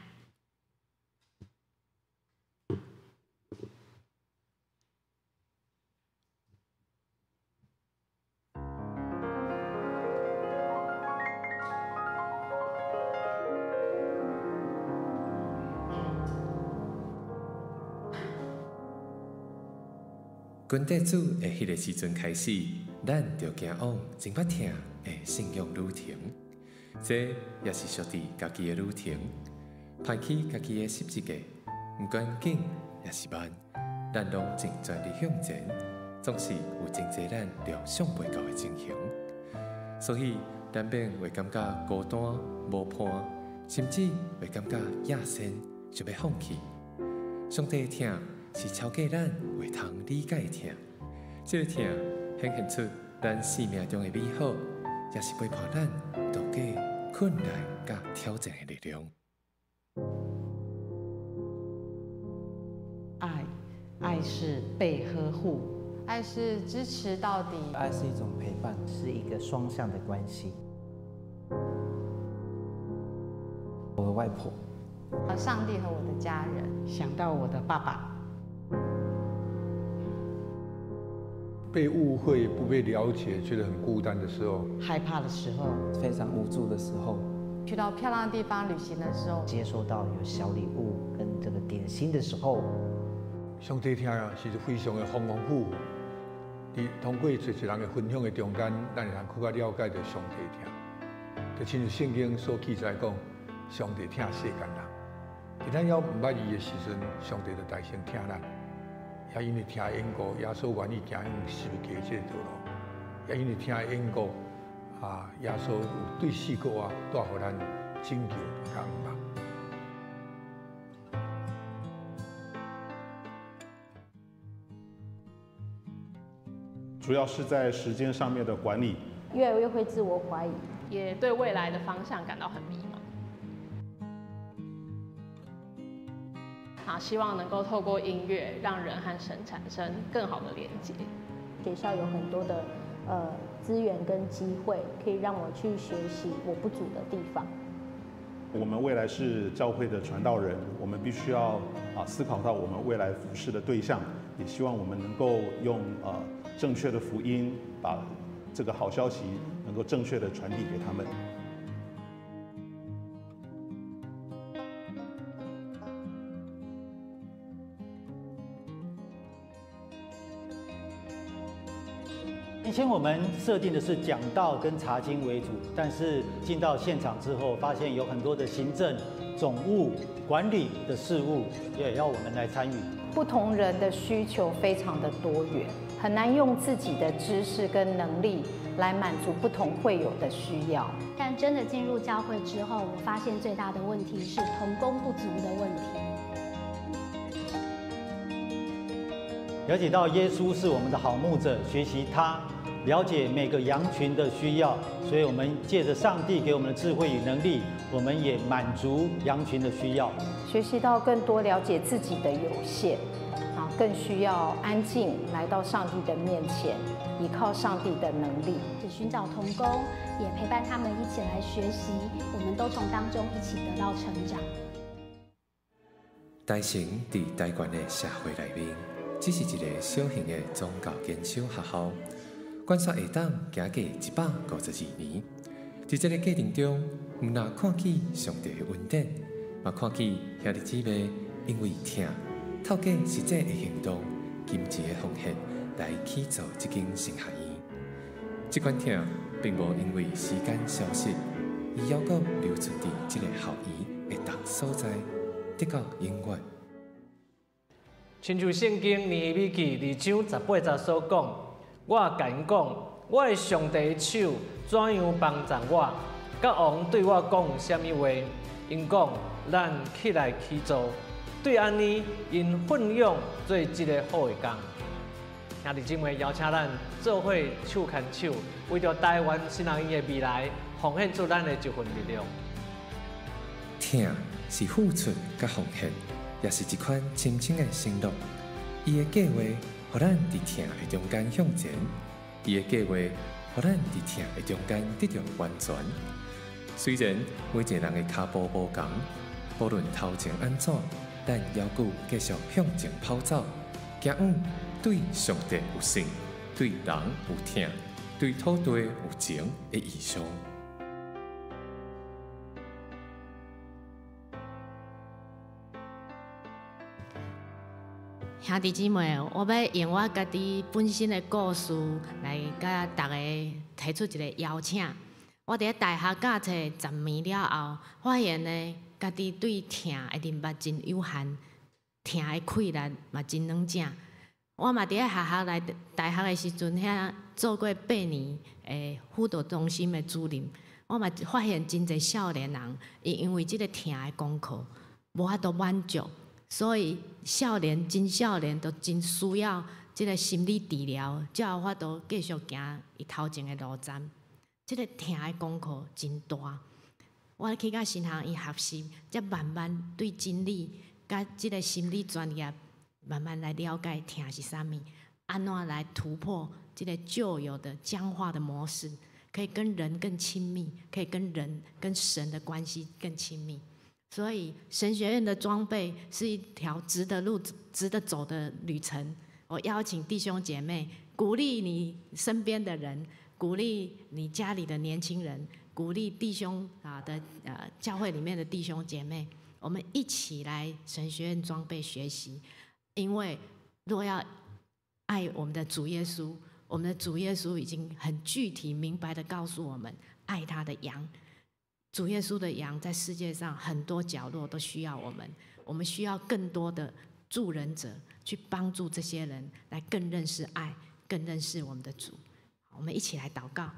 阮弟子的迄个时阵开始，咱就行往真捌听的信仰旅程。这也是属于家己的旅程，排起家己的十字架，毋管紧也是慢，咱拢正全力向前，总是有真侪咱料想袂到的情形。所以，咱便会感觉孤单、无伴，甚至会感觉野生，想要放弃。上帝的听。是超过咱会通理解的疼，这个疼显现出咱生命中的美好，也是陪伴咱度过困难甲挑战的力量。爱是被呵护，爱是支持到底，爱是一种陪伴，是一个双向的关系。我的外婆，上帝和我的家人，想到我的爸爸。被误会、不被了解，觉得很孤单的时候，害怕的时候，非常无助的时候，去到漂亮的地方旅行的时候，接收到有小礼物跟这个点心的时候，上帝听是非常的丰丰富富。伫通过一人的分享的中间，咱会通更加了解到上帝听。就亲像圣经所记载讲，上帝听世间人。伫咱要唔捌伊的时阵，上帝就大声听咱。也因为听因果，耶稣愿意行用十字架这条路；也因为听因果，耶稣有对四个带予咱拯救的工吧。主要是在时间上面的管理，越来越会自我怀疑，也对未来的方向感到很迷茫。希望能够透过音乐，让人和神产生更好的连接。学校有很多的资源跟机会，可以让我去学习我不足的地方。我们未来是教会的传道人，我们必须要思考到我们未来服事的对象，也希望我们能够用正确的福音，把这个好消息能够正确的传递给他们。以前我们设定的是讲道跟查经为主，但是进到现场之后，发现有很多的行政、总务、管理的事务，也要我们来参与。不同人的需求非常的多元，很难用自己的知识跟能力来满足不同会友的需要。但真的进入教会之后，我发现最大的问题是同工不足的问题。了解到耶稣是我们的好牧者，学习他，了解每个羊群的需要，所以我们借着上帝给我们的智慧与能力，我们也满足羊群的需要。学习到更多了解自己的有限，更需要安静来到上帝的面前，依靠上帝的能力，只寻找同工，也陪伴他们一起来学习，我们都从当中一起得到成长。大成伫台湾的社会内面，只是一个小型的宗教研修学校，关系会当行过152年。在这个过程中，毋但看见上帝的恩典，嘛看见兄弟姊妹因为疼，透过实际的行动、金钱的奉献来起造这间神学院。这款疼并无因为时间消失，而犹阁留存伫这个校园的各所在，直到永远。亲像圣经尼希米记2章18节所讲，我甲因讲，我的上帝的手怎样帮助我？甲王对我讲什么话？因讲，咱起来起做。对安尼，因奋勇做一个好的工。兄弟姊妹，邀请咱做伙手牵手，为着台湾新人院的未来，奉献出咱的一份力量。疼是付出甲奉献。也是一款深深的承诺。伊的计划，互咱伫疼的中间向前；伊的计划，互咱伫疼的中间得到完全。虽然每一个人的脚步无同，无论头前安怎，咱犹佫继续向前跑走，行往对上帝有信、对人有疼、对土地有情的意向。兄弟姊妹，我要用我家己本身的故事来甲大家提出一个邀请。我伫大学教册10年了后，发现呢，家己对疼的认捌真有限，疼的气力嘛真软正。我嘛伫咧学校来大学的时阵，遐做过8年诶辅导中心的主任，我嘛发现真侪少年人，伊因为即个疼的功课无法度满足。所以少年都真需要这个心理治疗，才有法度继续行伊头前的路站。这个疼的功课真大，我去到神学院学习，才慢慢对真理甲这个心理专业慢慢来了解疼是啥物，安怎来突破这个旧有的僵化的模式，可以跟人更亲密，可以跟人跟神的关系更亲密。所以神学院的装备是一条值得走的旅程。我邀请弟兄姐妹，鼓励你身边的人，鼓励你家里的年轻人，鼓励弟兄教会里面的弟兄姐妹，我们一起来神学院装备学习。因为若要爱我们的主耶稣，我们的主耶稣已经很具体明白的告诉我们，爱他的羊。主耶稣的羊在世界上很多角落都需要我们需要更多的助人者去帮助这些人来更认识爱，更认识我们的主。我们一起来祷告。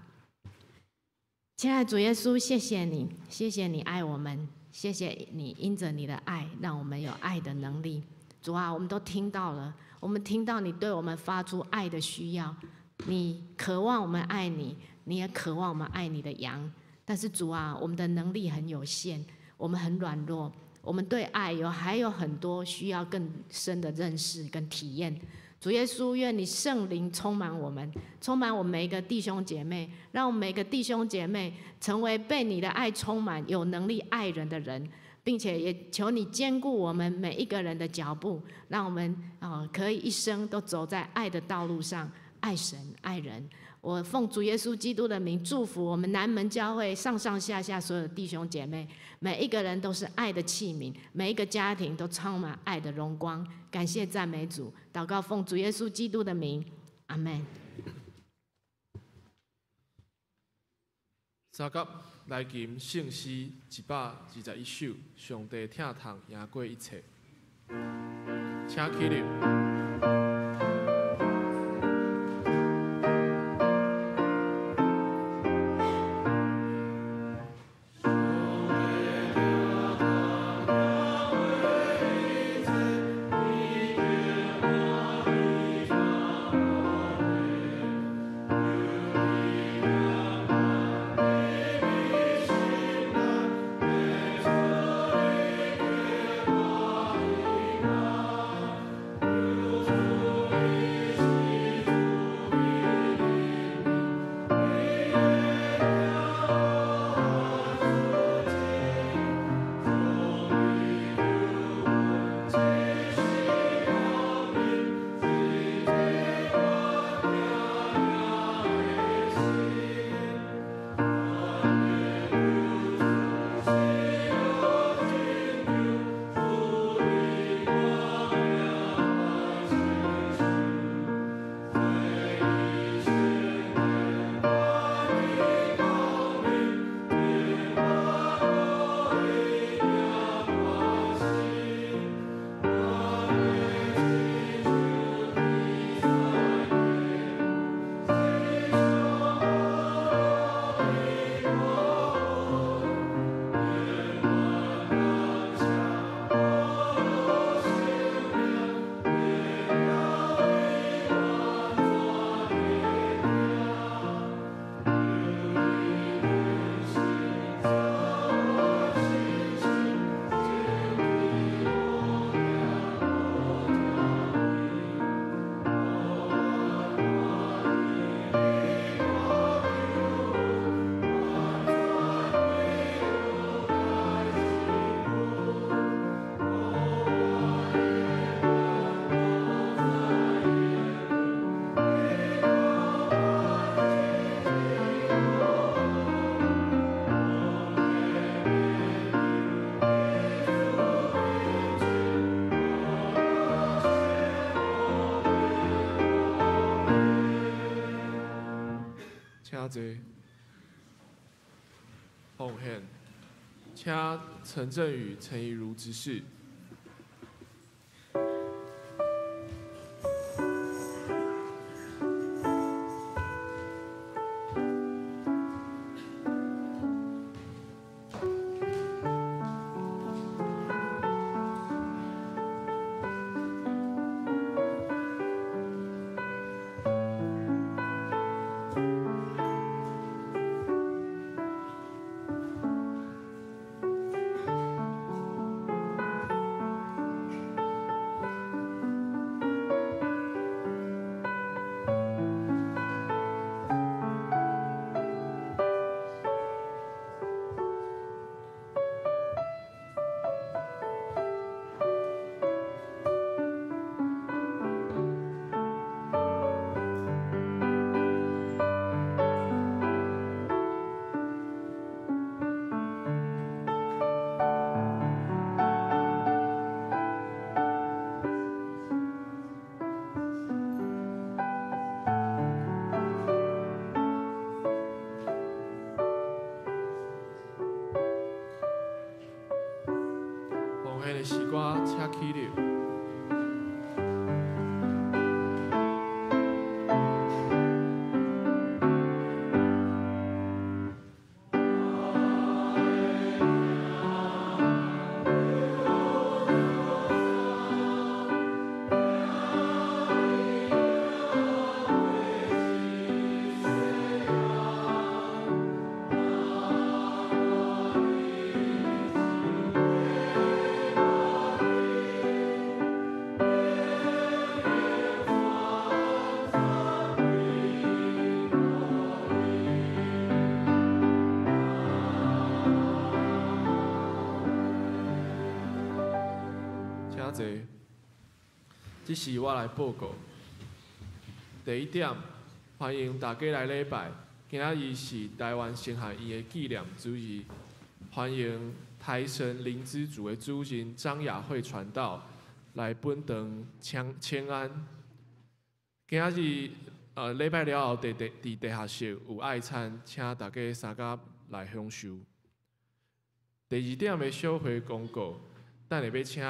亲爱的主耶稣，谢谢你，谢谢你爱我们，谢谢你因着你的爱，让我们有爱的能力。主啊，我们都听到了，我们听到你对我们发出爱的需要，你渴望我们爱你，你也渴望我们爱你的羊。但是主啊，我们的能力很有限，我们很软弱，我们对爱还有很多需要更深的认识跟体验。主耶稣，愿你圣灵充满我们，充满我们每一个弟兄姐妹，让我们每个弟兄姐妹成为被你的爱充满、有能力爱人的人，并且也求你坚固我们每一个人的脚步，让我们可以一生都走在爱的道路上，爱神爱人。我奉主耶稣基督的名祝福我们南门教会上上下下所有的弟兄姐妹，每一个人都是爱的器皿，每一个家庭都充满爱的荣光。感谢赞美主，祷告奉主耶稣基督的名，阿们。三甲来吟圣诗121首，上帝疼痛赢过一切，请起立。请坐，奉献，请陈振宇、陈怡如执事。的时歌，请起立。真侪，即是我来报告。第一点，欢迎大家来礼拜。今仔日是台湾圣学院的纪念主日，欢迎台神灵知组的主任张雅慧传道来本堂请安。今仔日礼拜了后，伫地下室有爱餐，请大家三甲来享受。第二点的小会公告，等下要请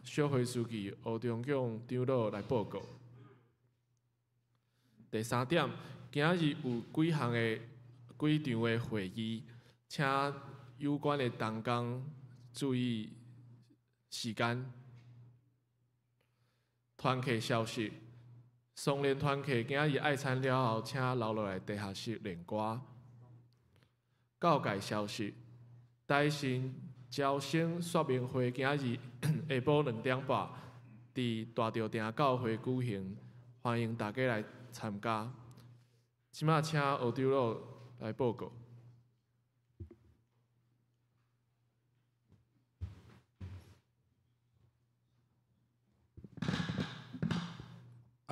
小会书记吴中强长老来报告。第三点，今仔日有几场的会议，请有关的同工注意时间。团契消息，松联团契今仔日爱餐了后，请留落来地下室练歌。教界消息，台神招生说明会今仔日下晡2点半，伫大稻埕教会举行，欢迎大家来参加。即马请吴长老来报告。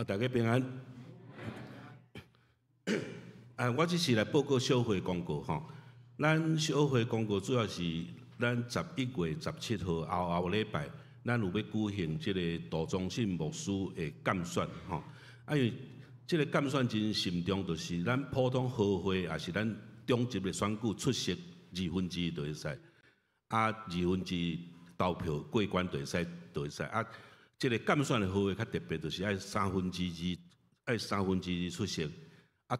大家平安。我只是来报告小会公告吼。咱小会公告主要是咱11月17号后礼拜，咱有要举行即个杜忠信牧师的监选吼。因为即个监选真慎重，就是咱普通和会，也是咱中级的选举出席1/2就会使，2/2投票过关就会使。即个监选的和会较特别，就是爱2/3出席，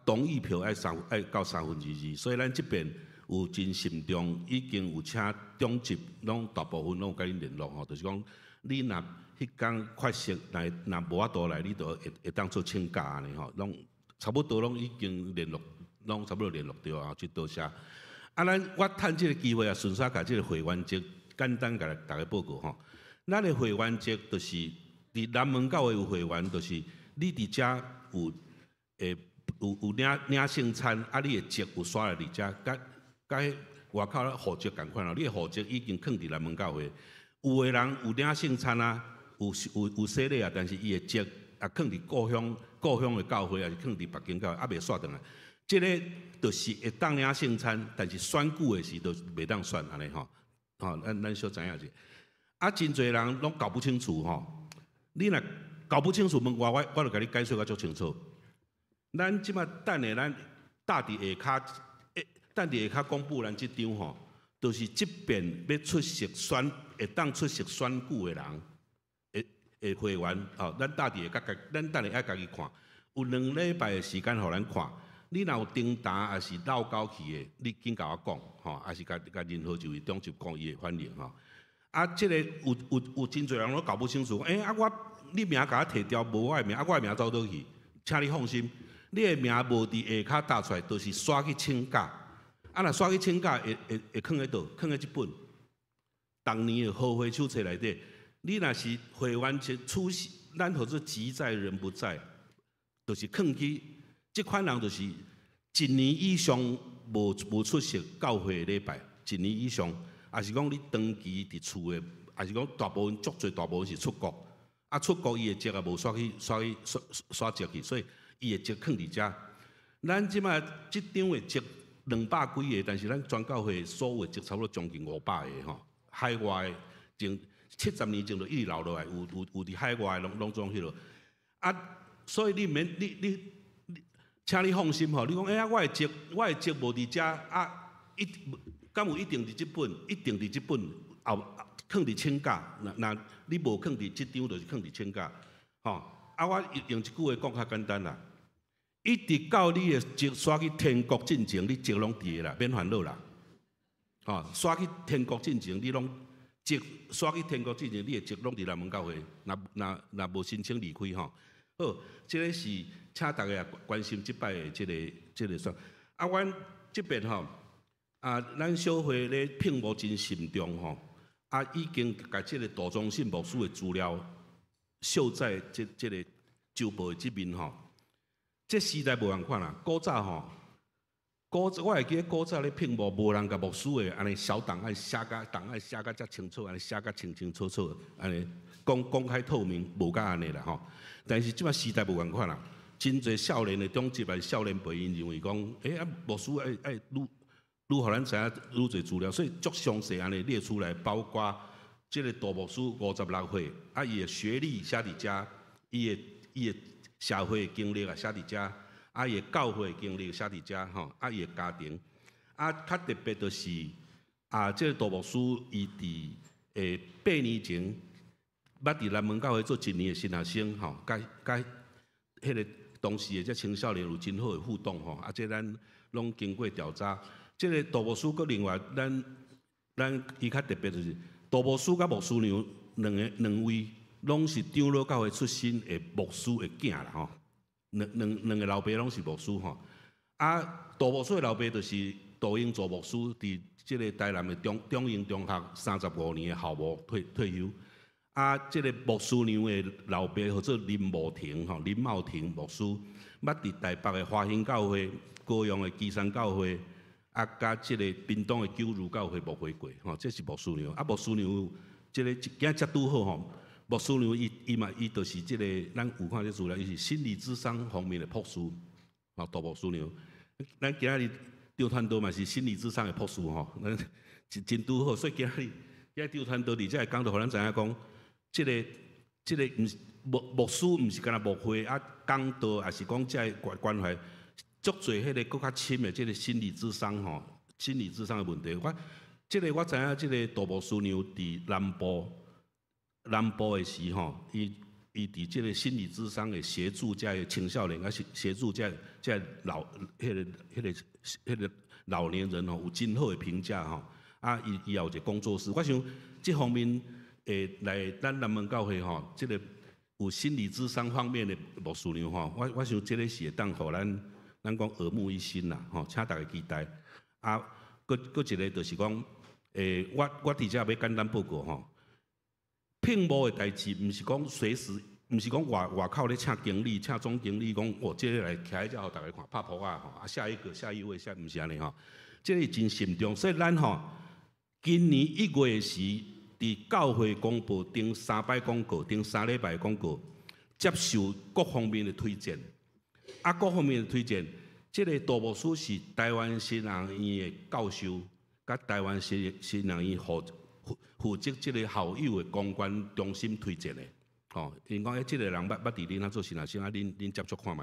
同意票爱到2/3，所以咱即边有真慎重，已经有请中级拢大部分拢有甲恁联络吼，就是讲你若迄天缺席来，若无法度来，你就会当做请假安尼吼，拢差不多拢已经联络，拢差不多联络着啊，就多谢。我趁即个机会啊，顺续甲即个会员节简单甲大家报告吼。咱的会员节就是伫南门教会有会员，就是你伫遮有领圣餐，你的节有刷来伫遮，甲外口咧户籍共款咯。你的户籍已经放伫南门教会，有的人有领圣餐啊，有洗礼啊，但是伊的节也放伫故乡的教会，也是放伫北京教会，未刷转来。即个就是会当领圣餐，但是选举的时就袂当选安尼吼。咱小知影者。真侪人拢搞不清楚吼，你若搞不清楚问我就甲你解说甲足清楚。咱即马等下咱搭伫下骹公布咱即张吼，就是即边要出席会当出席选举的人的会员吼，咱搭伫下骹，咱等下爱家己看，有2礼拜的时间互咱看。你若有订单还是绕高去的，你紧甲我讲吼，还是甲任何一位中级讲伊会欢迎吼。即个有真侪人都搞不清楚。你名甲我摕掉，无我的名，我的名走倒去，请你放心，你的名无伫下骹打出来，就是刷去请假。若刷去请假，会放喺倒，放喺即本。当年的后会手册内底，你若是会员节出席，咱或者急在人不在，就是放去。即款人就是1年以上无出席教会礼拜，1年以上。也是讲你长期伫厝诶，也是讲大部分是出国，出国伊诶节也无刷节去，所以伊诶节放伫遮。咱即摆即张诶节200几个，但是咱全教会所有诶节差不多将近500个吼。海外前70年前就一直留落来，有伫海外拢总迄落。所以你免你，请你放心吼。你讲我诶节无伫遮敢有一定伫即本，一定伫即本后放伫请假。那你无放伫即张，就是放伫请假。我用一句话讲较简单啦，一直到你的节刷去天国进前，你节拢伫啦，免烦恼啦。刷去天国进前，你拢节刷去天国进前，你的节拢伫南门教会。若无申请离开吼。好，这个是请大家关心即摆的这个算。阮这边吼。咱小会咧聘务真慎重吼，已经甲即个杜忠信牧师的资料秀在即个周报的即面吼。这时代无共款啦，古早吼，我会记古早咧聘牧，无人甲牧师诶，安尼小档案写甲遮清楚，安尼写甲清清楚楚，安尼公开透明，无甲安尼啦吼。但是即摆时代无共款啦，真侪少年诶中级来少年培因认为讲，牧师爱愈互咱知影愈侪资料，所以足详细安尼列出来，包括即个大牧师56岁，伊诶学历写伫遮，伊诶社会经历啊写伫遮。伊诶教会经历写伫遮吼，伊诶家庭，较特别就是即个大牧师伊伫8年前，捌伫南门教会做1年诶新学生吼，甲迄个当时诶这青少年有真好诶互动吼，这咱拢经过调查，即个大牧师佮另外咱伊较特别就是大牧师甲牧师娘两位拢是长老教会出身诶牧师诶囝啦吼。两个老爸拢是牧师吼，大牧师的老爸就是杜英做牧师，伫即个台南的中英中学35年的校务退休。即个牧师娘的老爸叫做林茂庭吼，林茂庭牧师，捌伫台北的华兴教会、高雄的基山教会，甲即个屏东的九如教会牧会过吼，这是牧师娘。牧师娘即个今遮拄好吼。牧师娘伊就是即个，咱有看这资料，伊是心理咨商方面的博士，大牧师娘。咱今仔日调团道嘛是心理咨商的博士吼，咱真拄好。所以今仔日调团道伫遮会讲到，互咱知影讲，即个牧师毋是干那牧会讲道，也是讲遮关怀足侪迄个更较深的即个心理咨商吼，心理咨商的问题。我知影即个大牧师娘伫南部的时吼，伊伫即个心理咨商的协助遮个青少年，是协助遮老迄个老年人吼，有真好的评价吼。伊也有一个工作室，我想这方面来咱南门教会吼，即个有心理咨商方面的牧师娘吼，我想这个是会当互咱讲耳目一新啦吼，请大家期待。佫一个就是讲，我伫遮要简单报告吼。聘牧的代志，毋是讲随时，毋是讲外口咧请经理、请总经理，讲我接下来徛喺遮，互大家看拍谱啊吼，下一位，毋是安尼吼，这是真慎重。所以咱吼，今年1月时，伫教会公布登3摆广告，登3礼拜广告，接受各方面的推荐。各方面的推荐，这个大牧师是台湾新人院的教授，甲台湾新人院负责即个校友的公关中心推荐的，吼，因讲即个人捌伫恁遐做新学生，恁接触看觅。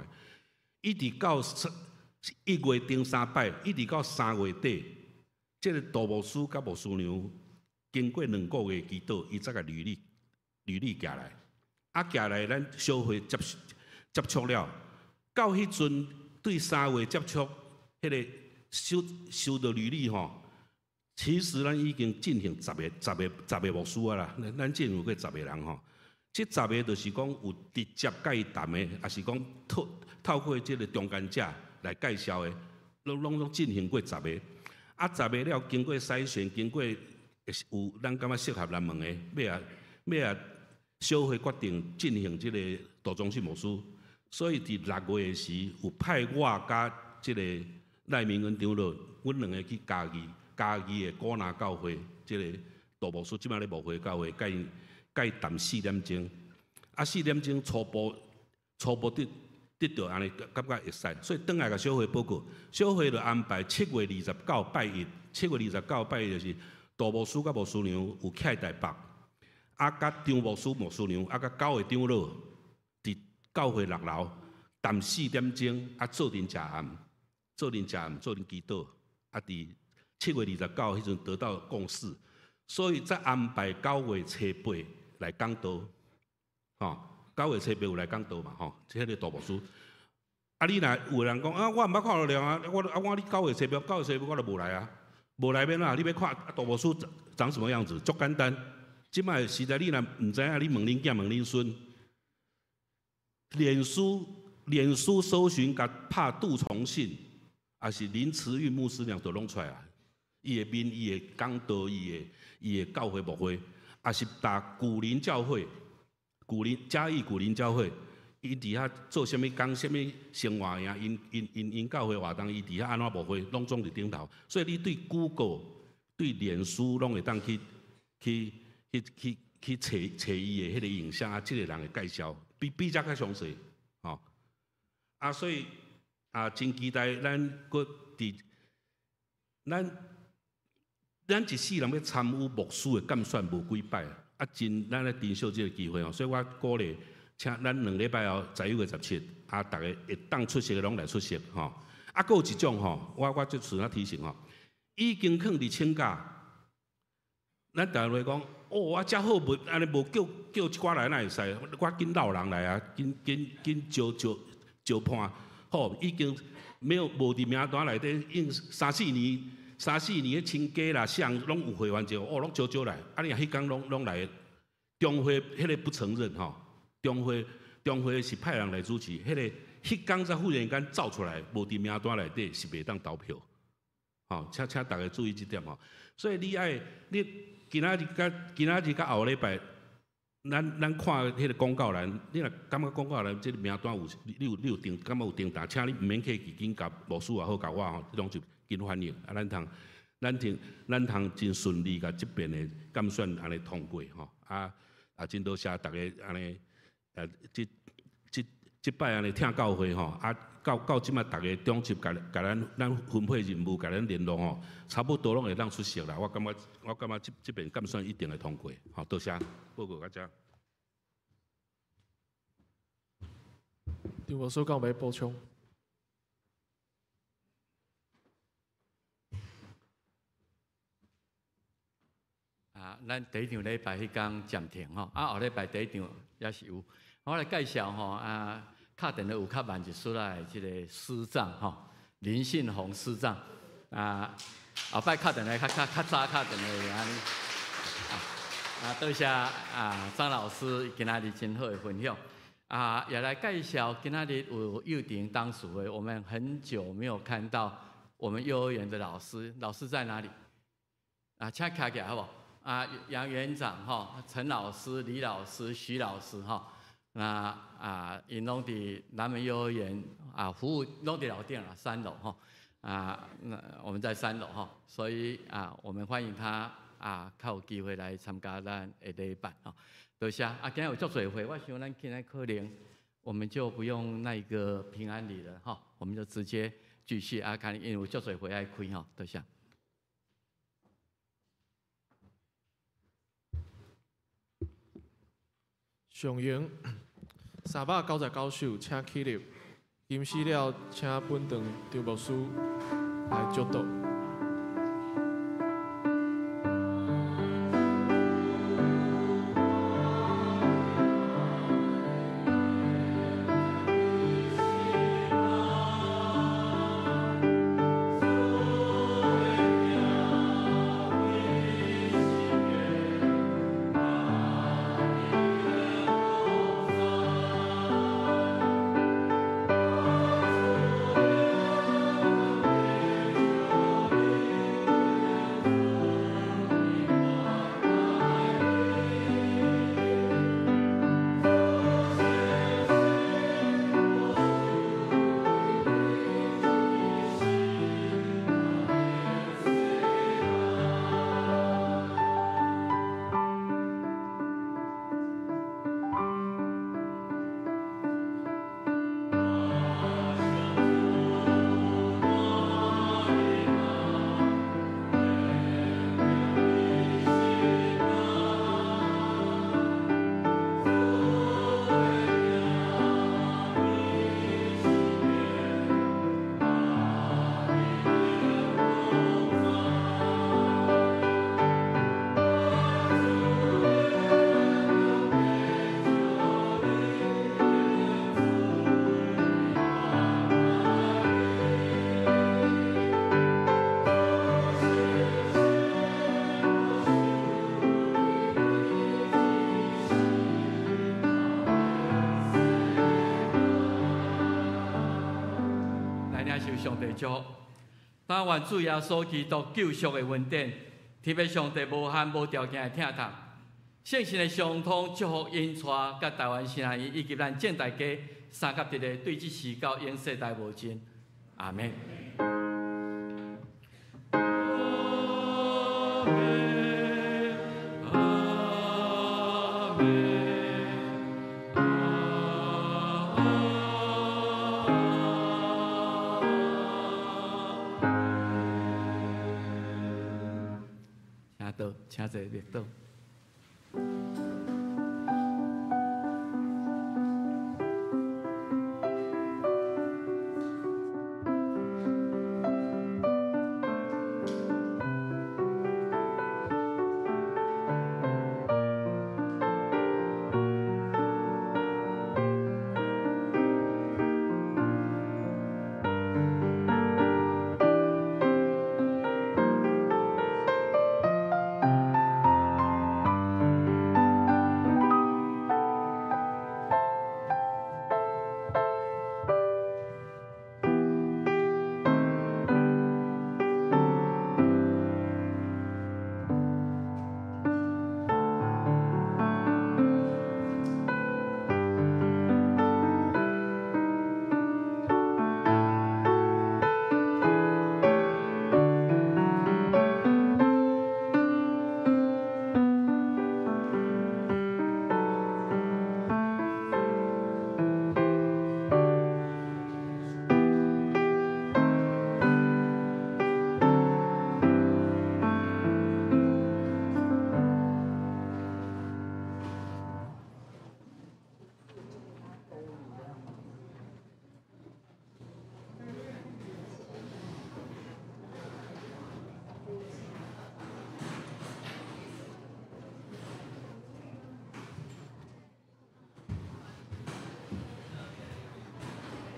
一直到1月登3摆，一直到3月底，即个大牧师甲牧师娘经过2个月祈祷，伊才甲履历寄来，寄来咱小会接触了。到迄阵对3月接触，迄个收到履历吼。其实咱已经进行10个牧师啊啦，咱进有过10个人吼。这10个就是讲有直接甲伊谈的，也是讲透过这个中间者来介绍的，拢进行过10个。10个了经过筛选，经过有咱感觉适合咱门的，要小会决定进行这个大中心牧师。所以伫6月时有派我甲这个赖明恩长老，阮2个去嘉义的古南教会，即个大牧师即摆咧牧会教会，甲伊谈4点钟，4点钟初步得到安尼感觉会使，所以转来甲小会报告，小会就安排7月29拜一，7月29拜一就是大牧师甲牧师娘有徛台北，甲张牧师牧师娘，甲9位长老伫教会6楼谈4点钟，做阵食暗，做阵祈祷，伫7月29迄阵得到共识，所以再安排9月初8来讲道，吼，9月初8有来讲道嘛，吼，即个大牧师。你若有人讲我毋捌看到了啊，我你9月初8我就无来啊，无来免啦，你要看大牧师长什么样子，足简单。即摆时代你若毋知影，你问恁囝问恁孙，脸书搜寻甲拍杜崇信，也是林慈玉牧师娘都弄出来啊。伊的面，伊的讲道，伊的教会牧会，也是搭古林教会，嘉义古林教会，因伫遐做啥物工、啥物生活呀，因教会活动，伊伫遐安怎无会，拢总伫顶头。所以你对 Google、对脸书拢会当去找伊的迄个影像啊，即个人的介绍，比较较详细，吼。啊，所以啊，真期待咱搁伫咱一世人要参与牧师的监选无几摆啊，咱来珍惜这个机会哦。所以我鼓励，请咱2礼拜后11月17，啊，大家会当出席的拢来出席吼。啊，搁有一种吼，我即次啊提醒吼，已经放伫请假。咱大家讲，哦，啊，遮好无，安尼无叫一寡来哪会使？我紧闹人来啊，紧招判，吼，已经无伫名单内底，用3、4年的亲家啦、相拢有会员证，哦，拢招来，啊，你啊，迄天拢来，中会迄个不承认吼，中会是派人来主持，迄天才忽然间走出来，无伫名单内底是袂当投票，吼，请大家注意这点吼。所以你今仔日甲后礼拜，咱看迄个公告栏，你若感觉公告栏即个名单有你有订，感觉有订单，请你毋免客气，紧甲牧师也好，甲我吼，即种就紧反应，啊，咱通真顺利甲即边的监选安尼通过吼，啊，真多谢大家安尼，即摆安尼听教会吼，啊，到即摆大家中集甲咱分配任务，甲咱联络吼，差不多拢会当出席啦。我感觉即边监选一定会通过，好，多谢报告到遮。张牧师敢有要补充？啊，咱第一场礼拜迄天暂停吼，啊，后礼拜第一场也是有，我来介绍吼啊。敲电话有较慢一出来，即个师长吼，林信宏师长啊，后摆敲电话较早敲电话安尼啊，多谢啊张老师今仔日真好的分享啊，也来介绍今仔日有幼庭当属会，我们很久没有看到我们幼儿园的老师在哪里？啊，请起来好不好？啊，杨园长哈，陈老师、李老师、徐老师哈。那因拢伫南门幼儿园服务拢伫楼顶啦，3楼哈那我们在3楼哈，所以我们欢迎他较有机会来参加咱的礼拜哈。多谢今日有足侪会，我想咱今日可能我们就不用那个平安礼了哈，我们就直接继续看因为有足侪会爱开哈，多谢。上营399首，请起立。吟诗了，请本堂张牧师来祝祷。上帝祝福，但愿主耶稣基督救赎的恩典，特别上帝无限无条件的疼痛，圣神的相通祝福因带甲台湾新南以及咱正大家三甲一个对这时到永世代无尽。阿门。请坐，列倒。